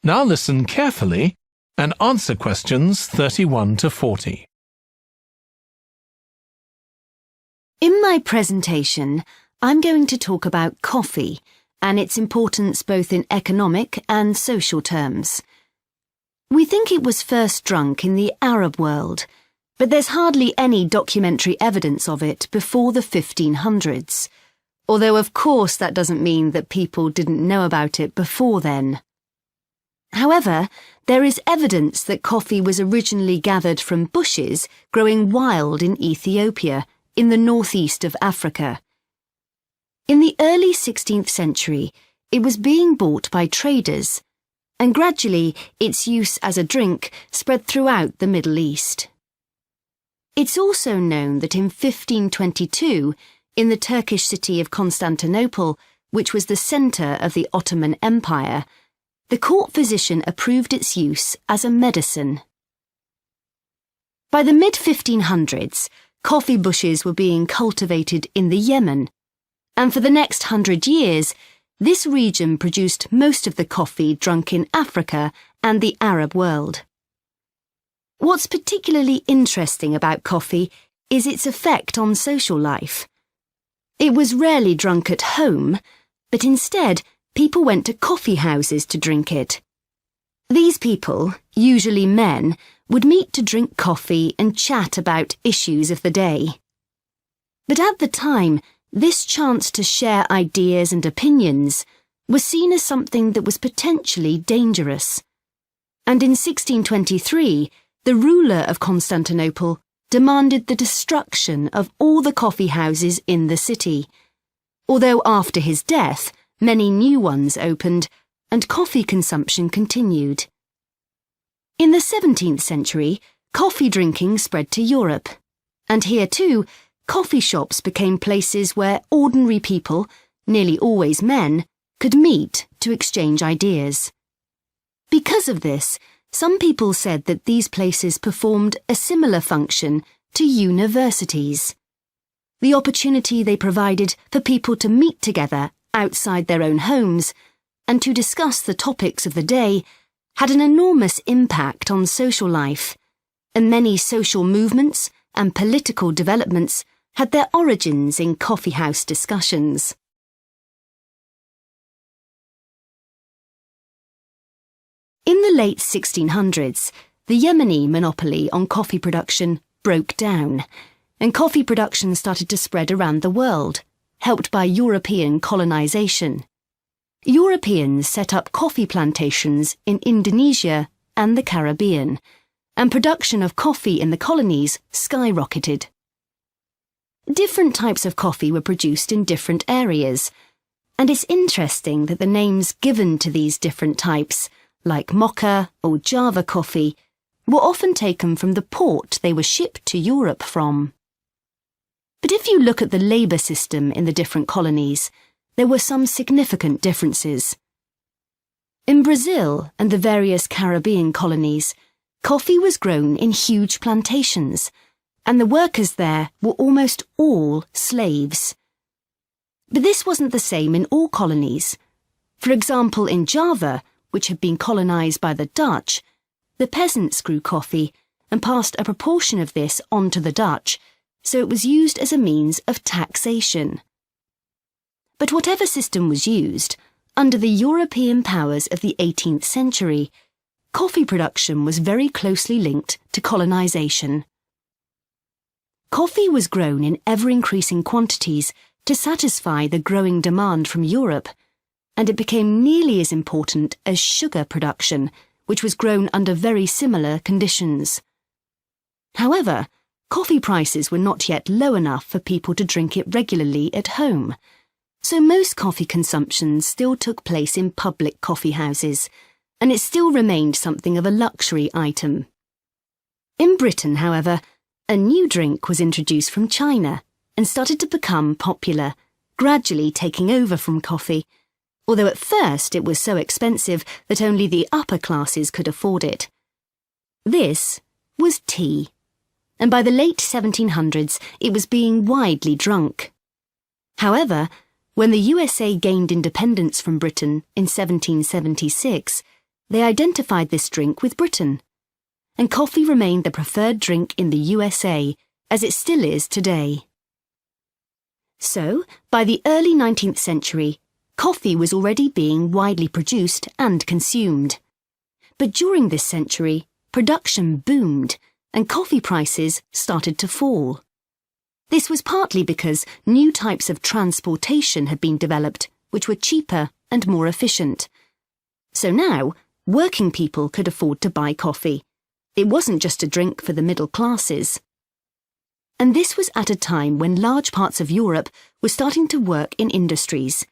Now listen carefully and answer questions 31 to 40. In my presentation, I'm going to talk about coffee and its importance both in economic and social terms. We think it was first drunk in the Arab world, but there's hardly any documentary evidence of it before the 1500s, although of course that doesn't mean that people didn't know about it before then. However, there is evidence that coffee was originally gathered from bushes growing wild in Ethiopia, in the northeast of Africa. In the early 16th century, it was being bought by traders, and gradually its use as a drink spread throughout the Middle East. It's also known that in 1522, in the Turkish city of Constantinople, which was the centre of the Ottoman Empire, the court physician approved its use as a medicine. By the mid-1500s, coffee bushes were being cultivated in the Yemen, and for the next 100 years, this region produced most of the coffee drunk in Africa and the Arab world. What's particularly interesting about coffee is its effect on social life. It was rarely drunk at home, but instead, people went to coffee houses to drink it. These people, usually men, would meet to drink coffee and chat about issues of the day. But at the time, this chance to share ideas and opinions was seen as something that was potentially dangerous. And in 1623, the ruler of Constantinople demanded the destruction of all the coffee houses in the city, although after his death, many new ones opened, and coffee consumption continued. In the 17th century, coffee drinking spread to Europe, and here too, coffee shops became places where ordinary people, nearly always men, could meet to exchange ideas. Because of this, some people said that these places performed a similar function to universities. The opportunity they provided for people to meet together outside their own homes and to discuss the topics of the day had an enormous impact on social life, and many social movements and political developments had their origins in coffeehouse discussions. In the late 1600s, the Yemeni monopoly on coffee production broke down, and coffee production started to spread around the world, helped by European colonization. Europeans set up coffee plantations in Indonesia and the Caribbean, and production of coffee in the colonies skyrocketed. Different types of coffee were produced in different areas, and it's interesting that the names given to these different types, like mocha or Java coffee, were often taken from the port they were shipped to Europe from. But if you look at the labour system in the different colonies, there were some significant differences. In Brazil and the various Caribbean colonies, coffee was grown in huge plantations, and the workers there were almost all slaves. But this wasn't the same in all colonies. For example, in Java, which had been colonised by the Dutch, the peasants grew coffee and passed a proportion of this on to the Dutch, so it was used as a means of taxation. But whatever system was used, under the European powers of the 18th century, coffee production was very closely linked to colonisation. Coffee was grown in ever-increasing quantities to satisfy the growing demand from Europe, and it became nearly as important as sugar production, which was grown under very similar conditions. However, coffee prices were not yet low enough for people to drink it regularly at home, so most coffee consumption still took place in public coffee houses, and it still remained something of a luxury item. In Britain, however, a new drink was introduced from China and started to become popular, gradually taking over from coffee, although at first it was so expensive that only the upper classes could afford it. This was tea, and by the late 1700s it was being widely drunk. However, when the USA gained independence from Britain in 1776, they identified this drink with Britain, and coffee remained the preferred drink in the USA, as it still is today. So, by the early 19th century, coffee was already being widely produced and consumed. But during this century, production boomed, and coffee prices started to fall. This was partly because new types of transportation had been developed, which were cheaper and more efficient. So now, working people could afford to buy coffee. It wasn't just a drink for the middle classes. And this was at a time when large parts of Europe were starting to work in industries.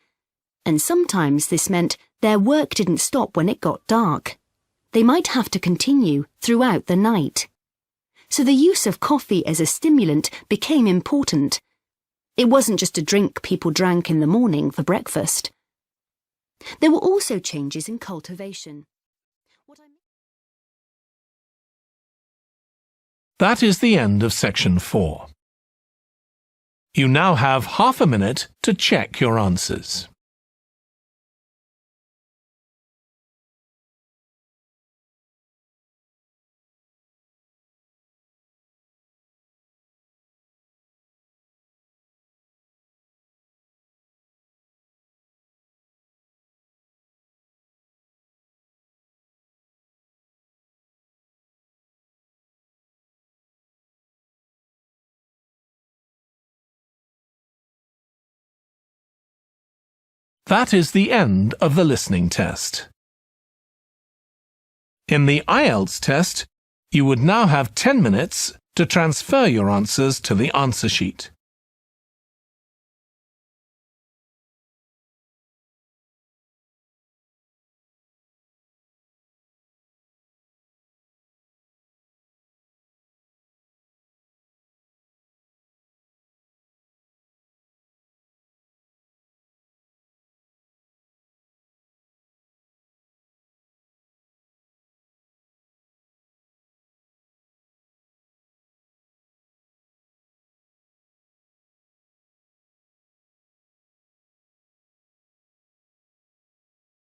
And sometimes this meant their work didn't stop when it got dark. They might have to continue throughout the night. So the use of coffee as a stimulant became important. It wasn't just a drink people drank in the morning for breakfast. There were also changes in cultivation. That is the end of section 4. You now have half a minute to check your answers. That is the end of the listening test. In the Ielts test, you would now have 10 minutes to transfer your answers to the answer sheet.